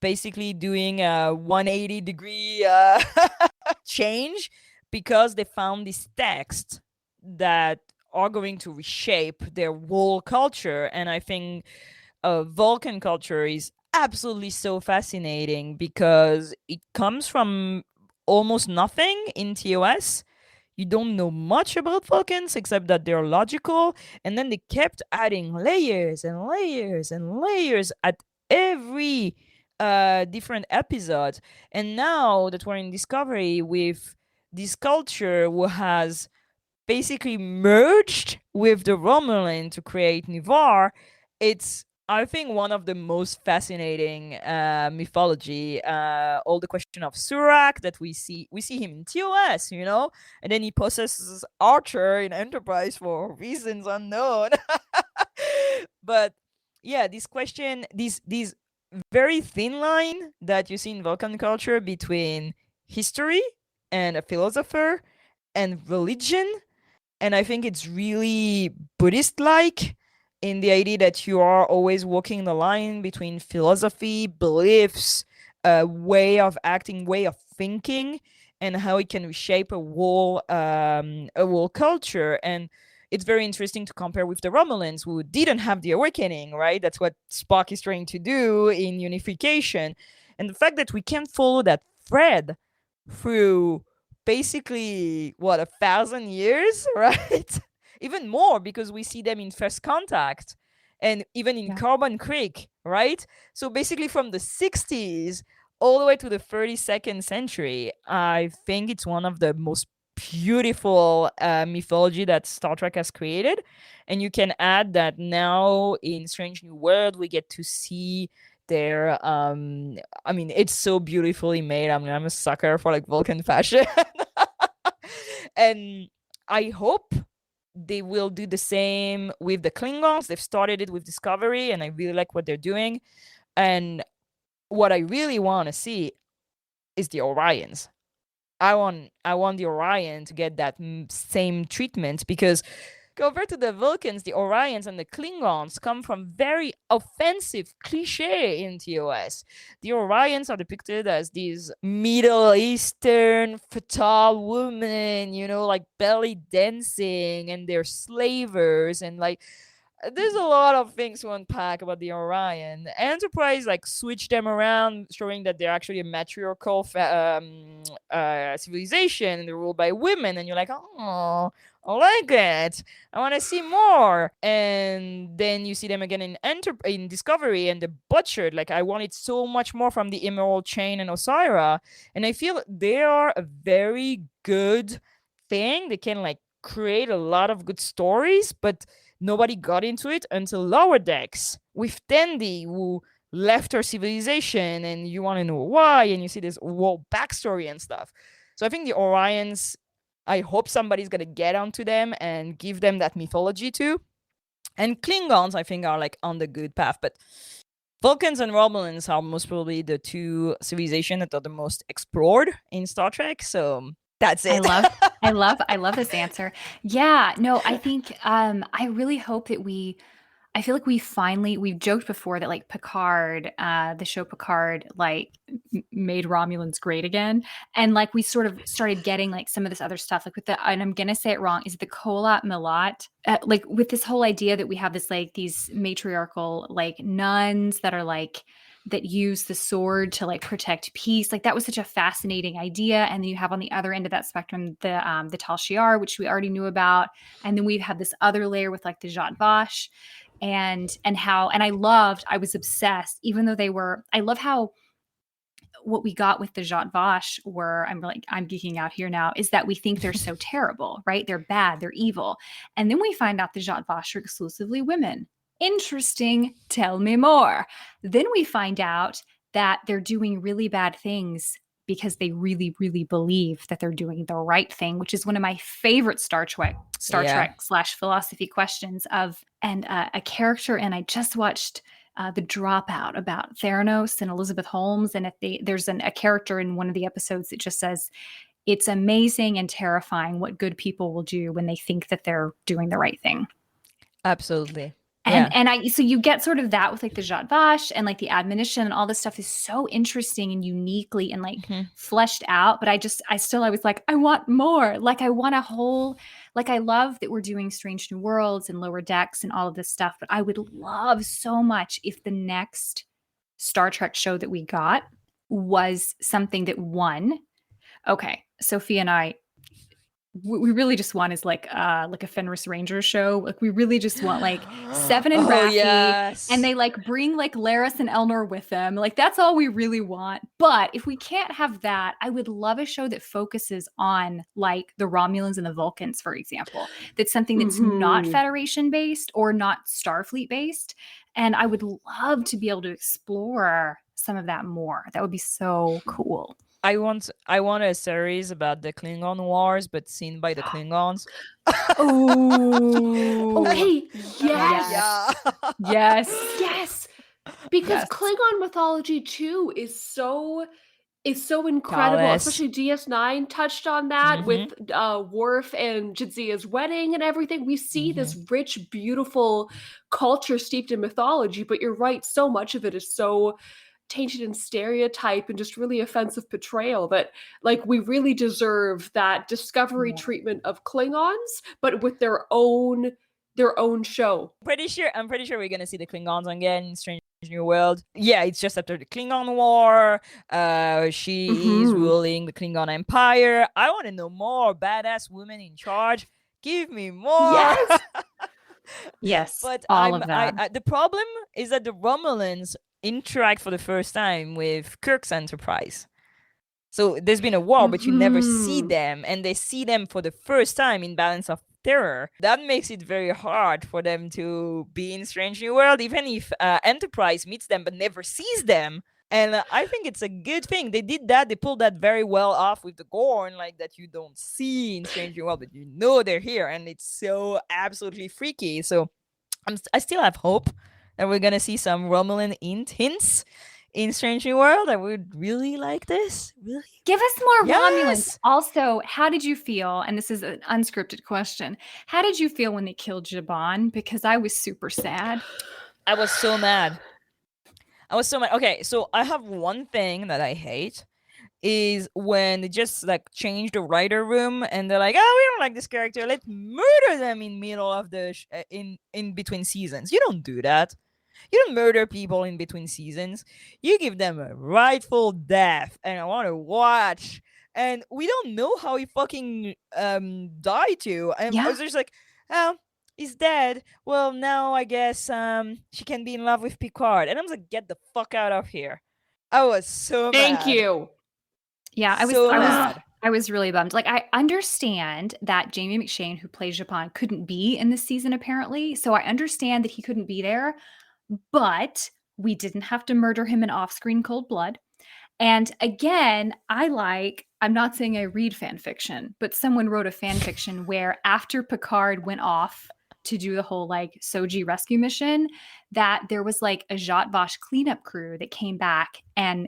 E: basically doing a 180-degree change because they found this text that are going to reshape their whole culture. And I think Vulcan culture is absolutely so fascinating because it comes from almost nothing in TOS. You don't know much about Vulcans except that they're logical, and then they kept adding layers and layers and layers at every different episodes. And now that we're in Discovery with this culture who has basically merged with the Romulan to create Nivar, it's, I think, one of the most fascinating mythology. All the question of Surak that we see him in TOS, and then he possesses Archer in Enterprise for reasons unknown. But yeah, this question, this very thin line that you see in Vulcan culture between history and a philosopher and religion. And I think it's really Buddhist-like in the idea that you are always walking the line between philosophy, beliefs, way of acting, way of thinking, and how it can reshape a whole culture. And it's very interesting to compare with the Romulans, who didn't have the awakening, right? That's what Spock is trying to do in Unification. And the fact that we can follow that thread through basically, 1,000 years, right? Even more, because we see them in First Contact. and even in
D: Yeah.
E: Carbon Creek, right? So basically from the 60s all the way to the 32nd century, I think it's one of the most beautiful mythology that Star Trek has created. And you can add that now in Strange New World, we get to see their I mean, it's so beautifully made. I mean, I'm a sucker for like Vulcan fashion. And I hope they will do the same with the Klingons. They've started it with Discovery, and I really like what they're doing. And what I really want to see is the Orions. I want the Orion to get that same treatment, because compared to the Vulcans, the Orions and the Klingons come from very offensive cliche in TOS. The Orions are depicted as these Middle Eastern fertile women, you know, like belly dancing, and they're slavers, and like there's a lot of things to unpack about the Orion. Enterprise like switch them around, showing that they're actually a matriarchal civilization and they're ruled by women, and you're like, oh, I like it. I want to see more. And then you see them again in Discovery, and they're butchered. Like, I wanted so much more from the Emerald Chain and Osira, and I feel they are a very good thing. They can like create a lot of good stories, but nobody got into it until Lower Decks with Tendi, who left her civilization, and you want to know why, and you see this whole backstory and stuff. So I think the Orions, I hope somebody's gonna get onto them and give them that mythology too. And Klingons, I think, are like on the good path, but Vulcans and Romulans are most probably the two civilizations that are the most explored in Star Trek. So that's it.
D: I love this answer. Yeah, no, I think I really hope that I feel like we've joked before that like Picard, the show Picard, like made Romulans great again. And like we sort of started getting like some of this other stuff, like with and I'm gonna say it wrong, is the Kolat Milat, like with this whole idea that we have this like these matriarchal like nuns that are like that use the sword to like protect peace. Like that was such a fascinating idea. And then you have on the other end of that spectrum the Tal Shiar, which we already knew about, and then we've had this other layer with like the Zhat Vash, and I was obsessed, even though I love how what we got with the Zhat Vash were, I'm geeking out here now, is that we think they're so terrible, right? They're bad, they're evil. And then we find out the Zhat Vash are exclusively women. Interesting. Tell me more. Then we find out that they're doing really bad things because they really, really believe that they're doing the right thing, which is one of my favorite Star Trek / philosophy questions and a character. And I just watched The Dropout about Theranos and Elizabeth Holmes. And there's a character in one of the episodes that just says, it's amazing and terrifying what good people will do when they think that they're doing the right thing.
E: Absolutely.
D: So you get sort of that with like the Zhat Vash, and like the admonition and all this stuff is so interesting and uniquely and like fleshed out. But I was like, I want more. Like I want a whole, like I love that we're doing Strange New Worlds and Lower Decks and all of this stuff. But I would love so much if the next Star Trek show that we got was something that okay, Sophia and I, we really just want is like a Fenris Ranger show. Like we really just want like Seven and Raffi,
E: yes.
D: and they like bring like Laris and Elnor with them. Like that's all we really want. But if we can't have that, I would love a show that focuses on like the Romulans and the Vulcans, for example. That's something that's not Federation based or not Starfleet based. And I would love to be able to explore some of that more. That would be so cool.
E: I want a series about the Klingon Wars, but seen by the Klingons.
C: Oh, okay.
D: Yes.
C: Yes. Because Klingon mythology too is so incredible.
E: Dallas.
C: Especially DS9 touched on that with Worf and Jadzia's wedding and everything. We see this rich, beautiful culture steeped in mythology, but you're right, so much of it is so tainted in stereotype and just really offensive portrayal that like we really deserve that Discovery treatment of Klingons, but with their own show.
E: I'm pretty sure we're gonna see the Klingons again in Strange New World. Yeah, it's just after the Klingon War. She is ruling the Klingon Empire. I want to know more badass women in charge. Give me more.
C: Yes.
D: Yes,
E: But
D: all of that.
E: the problem is that the Romulans interact for the first time with Kirk's Enterprise. So there's been a war, but you never see them, and they see them for the first time in Balance of Terror. That makes it very hard for them to be in Strange New World, even if Enterprise meets them but never sees them. And I think it's a good thing. They did that. They pulled that very well off with the Gorn, like that you don't see in Strange New World, but you know they're here, and it's so absolutely freaky. So I still have hope that we're gonna see some Romulan hints in Strange New World. I would really like this. Really?
D: Give us more Romulans.
E: Yes!
D: Also, how did you feel? And this is an unscripted question. How did you feel when they killed Jabon? Because I was super sad.
E: I was so mad. Okay, so I have one thing that I hate is when they just like change the writer room and they're like, oh, we don't like this character. Let's murder them in middle of the in between seasons. You don't do that. You don't murder people in between seasons. You give them a rightful death, and I want to watch. And we don't know how he fucking died to. And I was just like, oh, he's dead. Well, now I guess she can be in love with Picard. And I was like, get the fuck out of here. I was so mad.
C: Thank you.
D: Yeah, I was really bummed. Like, I understand that Jamie McShane, who plays Japan, couldn't be in this season apparently. So I understand that he couldn't be there, but we didn't have to murder him in off-screen cold blood. And again, I'm not saying I read fan fiction, but someone wrote a fan fiction where after Picard went off to do the whole like Soji rescue mission, that there was like a Zhat Vash cleanup crew that came back and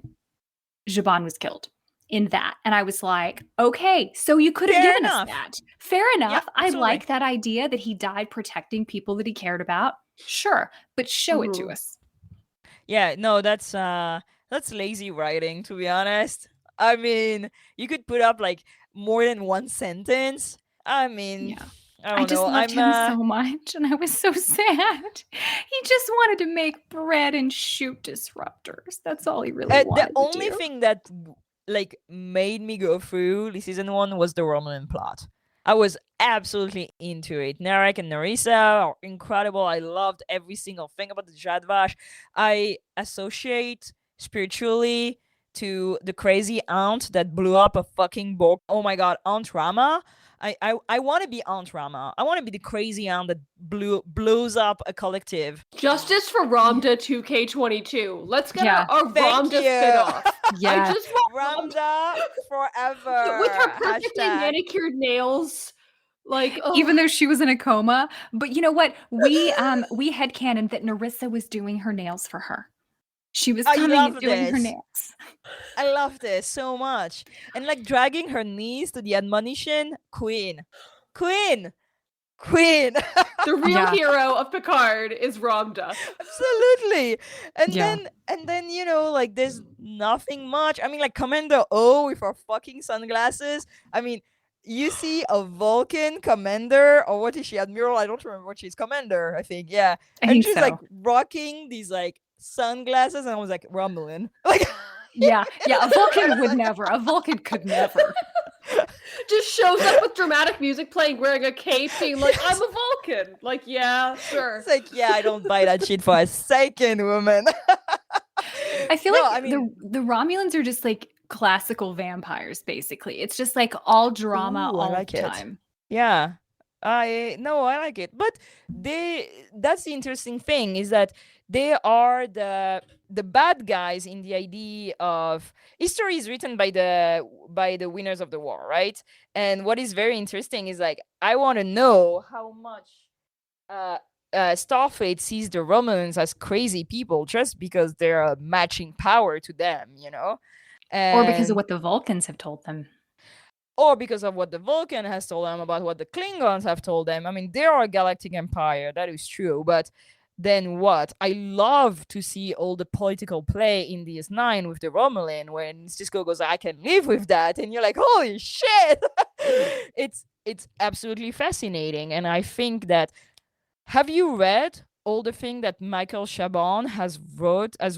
D: Zhaban was killed in that. And I was like, okay, so you could have given us that. Fair enough.
E: Yeah,
D: I like that idea that he died protecting people that he cared about. Sure, but show it to us.
E: Yeah, no, that's lazy writing, to be honest. I mean, you could put up like more than one sentence. I mean,
D: Yeah.
E: I
D: just loved him so much, and I was so sad. He just wanted to make bread and shoot disruptors. That's all he really wanted
E: the
D: to
E: only
D: do.
E: thing that like made me go through the season 1 was the Romulan plot. I was absolutely into it. Narek and Narissa are incredible. I loved every single thing about the Zhat Vash. I associate spiritually to the crazy aunt that blew up a fucking boat. Oh my god, Aunt Rama. I want to be Aunt Rama. I want to be the crazy aunt that blows up a collective.
C: Justice for Ramdha 2K22. Let's get our
E: Thank
C: Ramdha
E: you.
C: spin-off.
D: Yeah.
C: I just want
E: Ramdha forever.
C: with her perfectly
E: Hashtag.
C: manicured nails. Like,
D: even though she was in a coma. But you know what? We headcanoned that Narissa was doing her nails for her. She was coming and doing her nails.
E: I love this so much. And like dragging her knees to the admonition, Queen. The
C: real hero of Picard is Ramdha.
E: Absolutely. And then you know, like there's nothing much. I mean, like Commander O with her fucking sunglasses. I mean, you see a Vulcan commander, or what is she, Admiral? I don't remember what she's, Commander, I think. Yeah. And she's like rocking these like sunglasses, and I was like, Romulan. Like
D: yeah, a Vulcan would never. A Vulcan could never.
C: Just shows up with dramatic music playing, wearing a cape, being like, I'm a Vulcan. Like, yeah, sure.
E: It's like, yeah, I don't buy that shit for a second, woman.
D: I feel the Romulans are just like classical vampires, basically. It's just like all drama all the time.
E: Yeah. I like it. But that's the interesting thing, is that they are the bad guys in the idea of history is written by the winners of the war, right? And what is very interesting is like, I want to know how much Starfleet sees the Romulans as crazy people just because they're a matching power to them, you know?
D: Or because of what the Vulcans have told them.
E: Or because of what the Vulcan has told them about what the Klingons have told them. I mean, they are a galactic empire, that is true, but then what? I love to see all the political play in DS9 with the Romulan, when Cisco goes, I can live with that, and you're like, holy shit! It's absolutely fascinating, and I think that, have you read all the thing that Michael Chabon has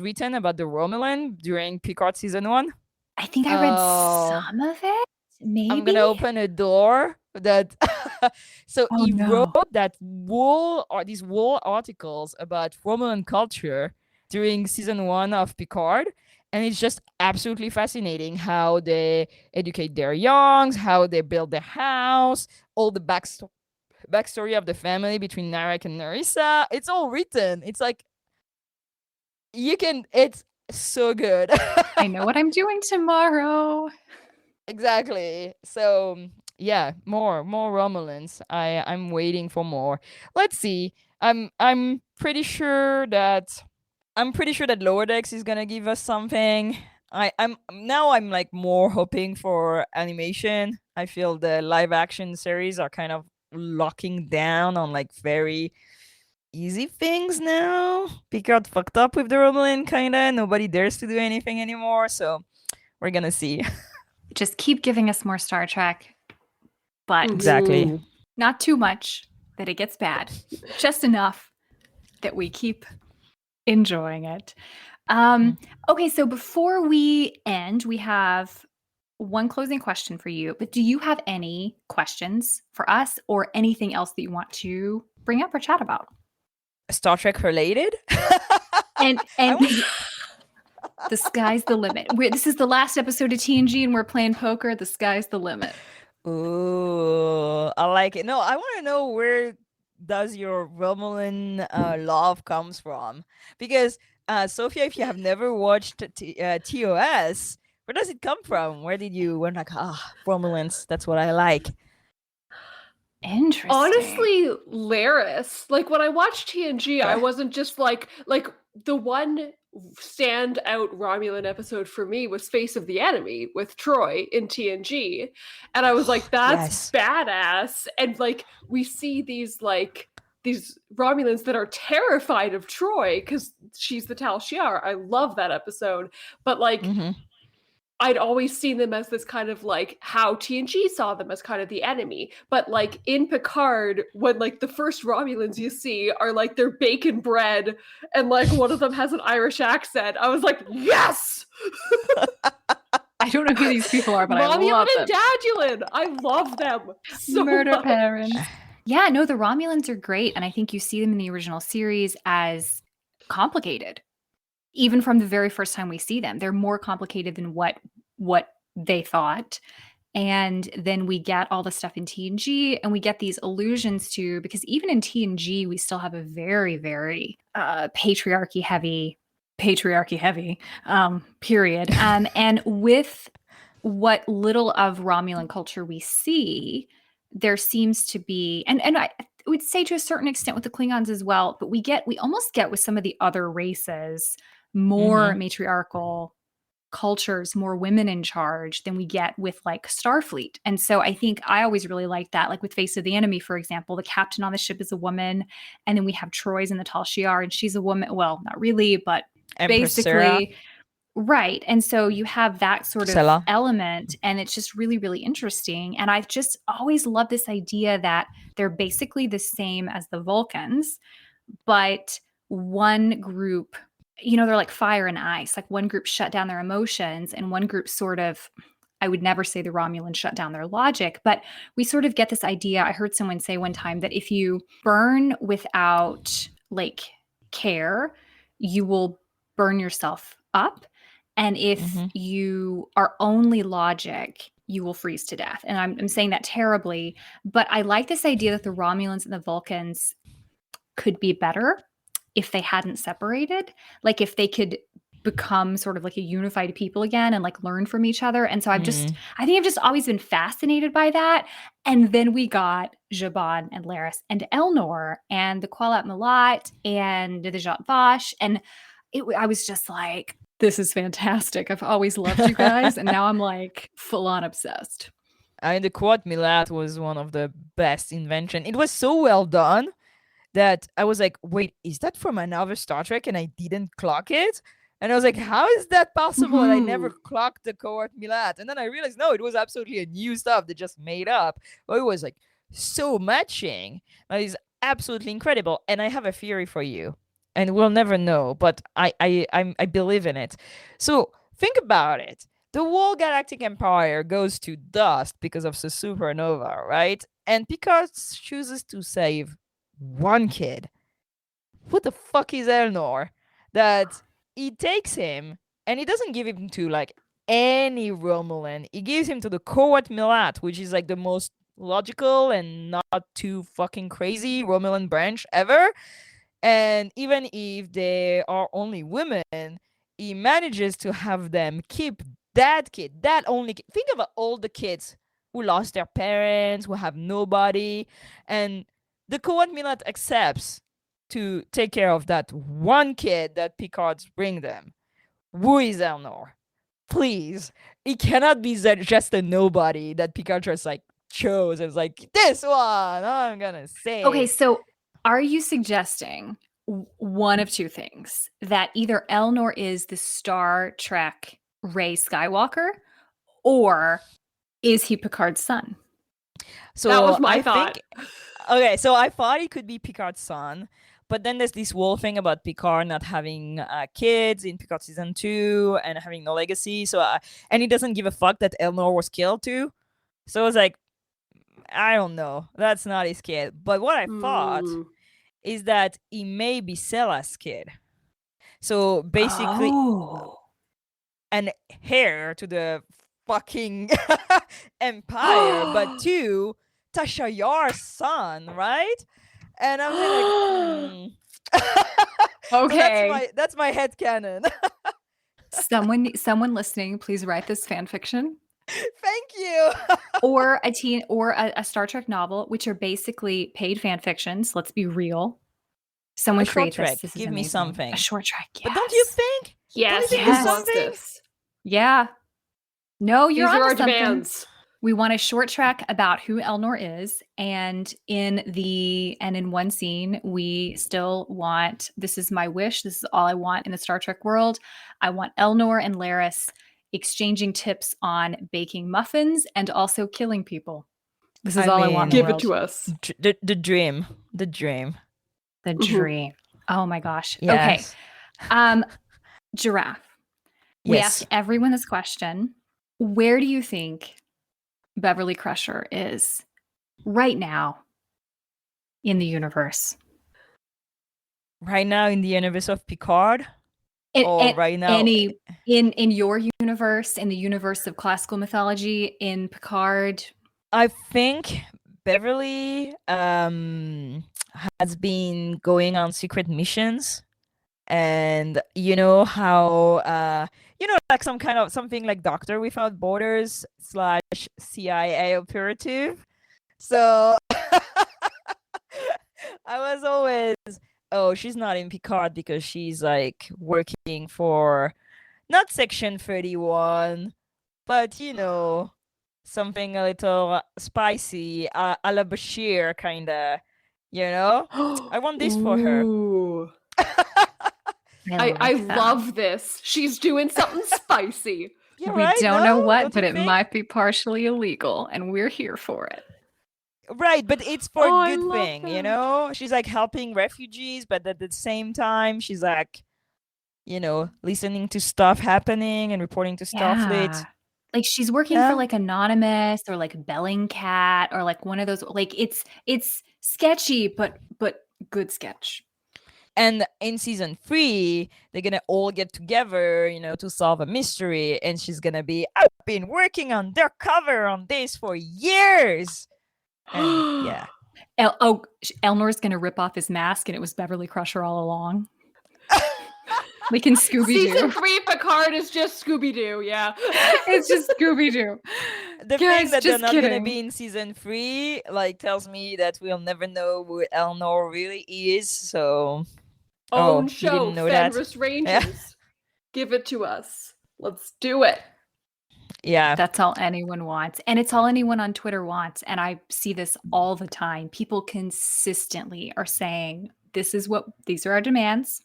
E: written about the Romulan during Picard season 1?
D: I think I read some of it. Maybe
E: I'm gonna open a door that So
D: Oh,
E: he
D: no.
E: wrote these whole articles about Romulan culture during season 1 of Picard. And it's just absolutely fascinating how they educate their youngs, how they build their house, all the backstory of the family between Narek and Narissa. It's all written. It's like it's so good.
D: I know what I'm doing tomorrow.
E: Exactly. So yeah, more Romulans. I'm waiting for more. Let's see. I'm pretty sure that Lower Decks is gonna give us something. I'm like more hoping for animation. I feel the live action series are kind of locking down on like very easy things now. Picard fucked up with the Romulan kinda. Nobody dares to do anything anymore, so we're gonna see.
D: Just keep giving us more Star Trek, but
E: Exactly.
D: not too much that it gets bad. Just enough that we keep enjoying it. Okay, so before we end, we have one closing question for you. But do you have any questions for us or anything else that you want to bring up or chat about?
E: Star Trek related?
D: And the sky's the limit. This is the last episode of TNG and we're playing poker. The sky's the limit.
E: Ooh, I like it. No, I want to know, where does your Romulan love comes from? Because Sophia, if you have never watched TOS, where does it come from? Where did you went like, Romulans, that's what I like.
D: Interesting.
C: Honestly, Laris. Like when I watched TNG, I
E: Okay.
C: wasn't just like the one standout Romulan episode for me was Face of the Enemy with Troy in TNG. And I was like, that's
E: Yes.
C: badass. And like we see these Romulans that are terrified of Troy because she's the Tal Shiar. I love that episode. But like I'd always seen them as this kind of like how TNG saw them as kind of the enemy. But like in Picard, when like the first Romulans you see are like they're bacon bread and like one of them has an Irish accent, I was like, yes!
D: I don't know who these people are, but I
C: Romulan
D: love
C: and
D: them.
C: Dadulin! I love them so
D: Murder
C: much.
D: parents. Yeah, no, the Romulans are great. And I think you see them in the original series as complicated. Even from the very first time we see them, they're more complicated than what they thought. And then we get all the stuff in TNG and we get these allusions to, because even in TNG, we still have a very, very patriarchy heavy period. And with what little of Romulan culture we see, there seems to be, and I would say to a certain extent with the Klingons as well, but we almost get with some of the other races more matriarchal cultures, more women in charge than we get with like Starfleet. And so I think I always really like that. Like with Face of the Enemy, for example, the captain on the ship is a woman. And then we have Troy's in the Tal Shiar and she's a woman. Well, not really, but
E: Empress
D: basically.
E: Sarah.
D: Right. And so you have that sort of
E: Stella.
D: element and it's just really, really interesting. And I've just always loved this idea that they're basically the same as the Vulcans, but one group, they're like fire and ice. Like one group shut down their emotions and one group sort of, I would never say the Romulans shut down their logic, but we sort of get this idea. I heard someone say one time that if you burn without like care, you will burn yourself up. And if you are only logic, you will freeze to death. And I'm saying that terribly, but I like this idea that the Romulans and the Vulcans could be better if they hadn't separated, like if they could become sort of like a unified people again and like learn from each other. And so I think I've just always been fascinated by that. And then we got Zhaban and Laris and Elnor and the Qualat Malat and the Zhat Vash. And I was just like, this is fantastic. I've always loved you guys. And now I'm like full on obsessed.
E: The Quad Milat was one of the best invention. It was so well done that I was like, wait, is that from another Star Trek? And I didn't clock it. And I was like, how is that possible? And I never clocked the Cohort Milat. And then I realized, no, it was absolutely a new stuff they just made up. But it was like so matching. That is absolutely incredible. And I have a theory for you. And we'll never know, but I believe in it. So think about it. the whole galactic empire goes to dust because of the supernova, right? And Picard chooses to save one kid. Who the fuck is Elnor? That he takes him and he doesn't give him to like any Romulan. He gives him to the Cohort Milat, which is like the most logical and not too fucking crazy Romulan branch ever. And even if they are only women, he manages to have them keep that kid, that only kid. Think about all the kids who lost their parents, who have nobody. And the Cohort Milat accepts to take care of that one kid that Picard's bring them. Who is Elnor? Please. It cannot be just a nobody that Picard just like chose. It's like, this one I'm gonna say.
D: Okay, so are you suggesting one of two things? That either Elnor is the Star Trek Rey Skywalker, or is he Picard's son?
E: So
C: that was my thought.
E: Okay, so I thought he could be Picard's son, but then there's this whole thing about Picard not having kids in Picard season 2 and having no legacy. So and he doesn't give a fuck that Elnor was killed too. So I was like, I don't know. That's not his kid. But what I thought is that he may be Sella's kid. So basically, an heir to the fucking empire, but to Tasha Yar's son, right? And I'm like,
D: Okay.
E: So that's my headcanon.
D: Someone listening, please write this fan fiction.
E: Thank you.
D: Or a Star Trek novel, which are basically paid fan fictions. Let's be real. Someone create this. This is
E: Give me
D: amazing.
E: something.
D: A short track. Yes.
E: But don't you think?
C: Yes,
E: Don't you think
D: yes.
E: there's something?
D: Yeah. No, you're
C: These are our
D: onto something.
C: demands.
D: We want a short track about who Elnor is, and in one scene, we still want, this is my wish, this is all I want in the Star Trek world. I want Elnor and Laris exchanging tips on baking muffins and also killing people. This is all I want.
C: Give it to us.
E: The dream. The dream.
D: The dream. Oh my gosh.
E: Yes.
D: Okay. Giraffe. We
E: Yes.
D: ask everyone this question. Where do you think Beverly Crusher is right now in the universe?
E: Right now in the universe of Picard? Right now
D: in your universe, in the universe of classical mythology, in Picard?
E: I think Beverly has been going on secret missions, and you know how like something like Doctor Without Borders / CIA operative. So I was always, oh, she's not in Picard because she's like working for not Section 31, but something a little spicy, a la Bashir kind of, I want this for her.
C: Ooh. I love this. She's doing something spicy.
E: Yeah,
D: we
E: right?
D: don't know what,
E: Don't
D: but
E: you
D: it
E: think?
D: might be partially illegal, and we're here for it.
E: Right, but it's for
C: Oh,
E: a
C: I
E: good
C: love
E: thing,
C: that.
E: She's like helping refugees, but at the same time, she's like, listening to stuff happening and reporting to Starfleet.
D: Yeah. Like she's working
E: Yeah.
D: for like Anonymous or like Bellingcat or like one of those, like it's sketchy, but good sketch.
E: And in season 3, they're gonna all get together, to solve a mystery. And she's gonna be, I've been working undercover on this for years. And yeah.
D: Elnor's gonna rip off his mask, and it was Beverly Crusher all along. Like in Scooby-Doo.
C: Season 3 Picard is just Scooby-Doo, yeah.
D: It's just Scooby-Doo.
E: The
D: Guys,
E: thing that they're
D: just
E: not gonna
D: kidding.
E: be in season 3, like, tells me that we'll never know who Elnor really is. So,
C: Own
E: you
C: show,
E: didn't know that?
C: Fenris Rangers. Give it to us. Let's do it.
E: Yeah.
D: That's all anyone wants. And it's all anyone on Twitter wants. And I see this all the time. People consistently are saying, these are our demands.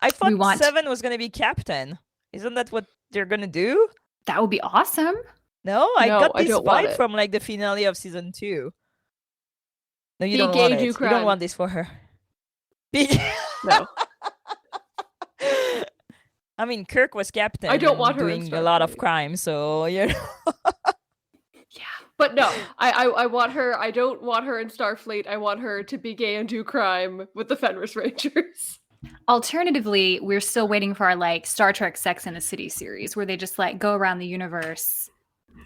E: I thought
D: we want-
E: 7 was gonna be captain. Isn't that what they're gonna do?
D: That would be awesome.
E: No, I got
C: I
E: this
C: don't want
E: vibe
C: it.
E: from like the finale of season 2. No, you
C: Be
E: don't
C: gay,
E: want it.
C: do
E: You
C: crime.
E: don't want this for her. Be-
C: No.
E: I mean, Kirk was captain.
C: I don't
E: and
C: want her in
E: doing a lot of
C: Starfleet.
E: crime, so you know.
C: Yeah, but no, I want her. I don't want her in Starfleet. I want her to be gay and do crime with the Fenris Rangers.
D: Alternatively, we're still waiting for our like Star Trek Sex and the City series where they just like go around the universe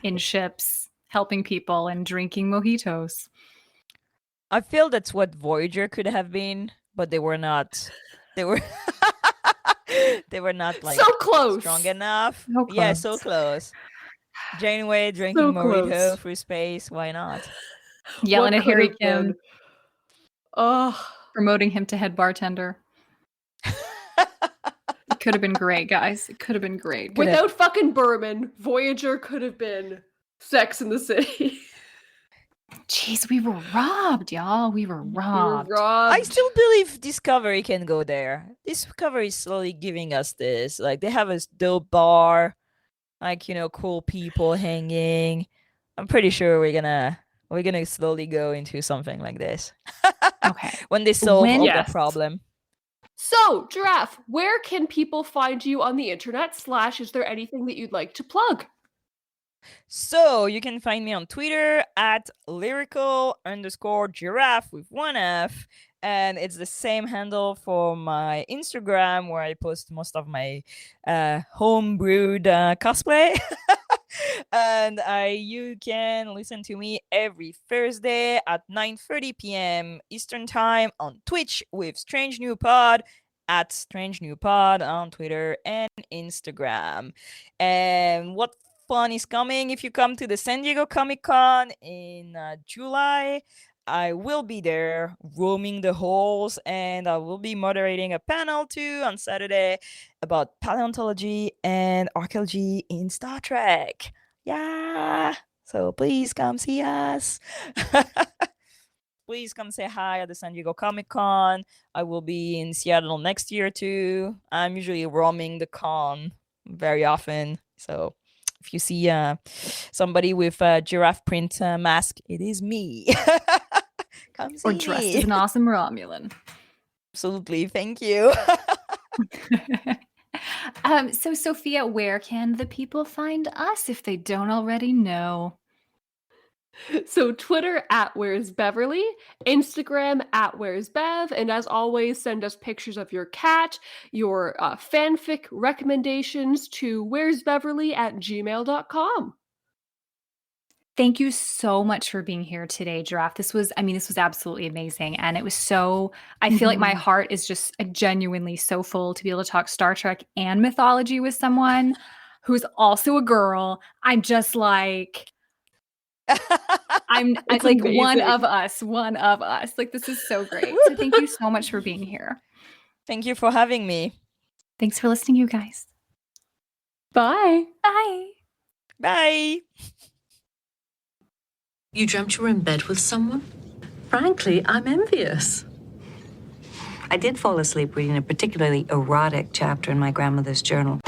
D: in ships, helping people and drinking mojitos.
E: I feel that's what Voyager could have been, but they were not. They were they were not like
C: So close.
E: strong enough.
D: So
E: Yeah,
D: close.
E: so close. Janeway drinking
C: So
E: mojito
C: close.
E: through space. Why not?
D: Yelling
C: What
D: at Harry
C: could have
D: Kim,
C: been? Oh,
D: promoting him to head bartender. It could have been great, guys. It could have been great.
C: without fucking Berman, Voyager could have been Sex in the City.
D: Jeez, we were robbed, y'all. We were
C: We were
D: robbed.
C: robbed.
E: I still believe Discovery can go there. Discovery is slowly giving us this. Like they have a dope bar, like cool people hanging. I'm pretty sure we're gonna slowly go into something like this.
D: Okay.
E: When they solve
D: When-
E: all
C: Yes.
E: the problem.
C: So, Giraffe, where can people find you on the internet? / is there anything that you'd like to plug?
E: So you can find me on Twitter at lyrical_giraffe with 1F. And it's the same handle for my Instagram where I post most of my homebrewed cosplay. And you can listen to me every Thursday at 9:30 p.m. Eastern Time on Twitch with Strange New Pod at Strange New Pod on Twitter and Instagram. And what fun is coming if you come to the San Diego Comic-Con in July. I will be there roaming the halls, and I will be moderating a panel too on Saturday about paleontology and archaeology in Star Trek. Yeah. So please come see us. Please come say hi at the San Diego Comic-Con. I will be in Seattle next year too. I'm usually roaming the con very often. So if you see somebody with a giraffe print mask, it is me. Come see
D: Or dressed
E: me.
D: as an awesome Romulan.
E: Absolutely. Thank you.
D: So, Sophia, where can the people find us if they don't already know?
C: So, Twitter at Where's Beverly, Instagram at Where's Bev, and as always, send us pictures of your cat, your fanfic recommendations to where'sbeverly@gmail.com.
D: Thank you so much for being here today, Giraffe. This was absolutely amazing. And it was so, I feel like my heart is just genuinely so full to be able to talk Star Trek and mythology with someone who's also a girl. I'm just like, I'm
C: It's
D: like one
C: amazing.
D: of us. Like, this is so great. So thank you so much for being here.
E: Thank you for having me.
D: Thanks for listening, you guys.
C: Bye.
D: Bye.
E: Bye.
A: You dreamt you were in bed with someone? Frankly, I'm envious. I did fall asleep reading a particularly erotic chapter in my grandmother's journal.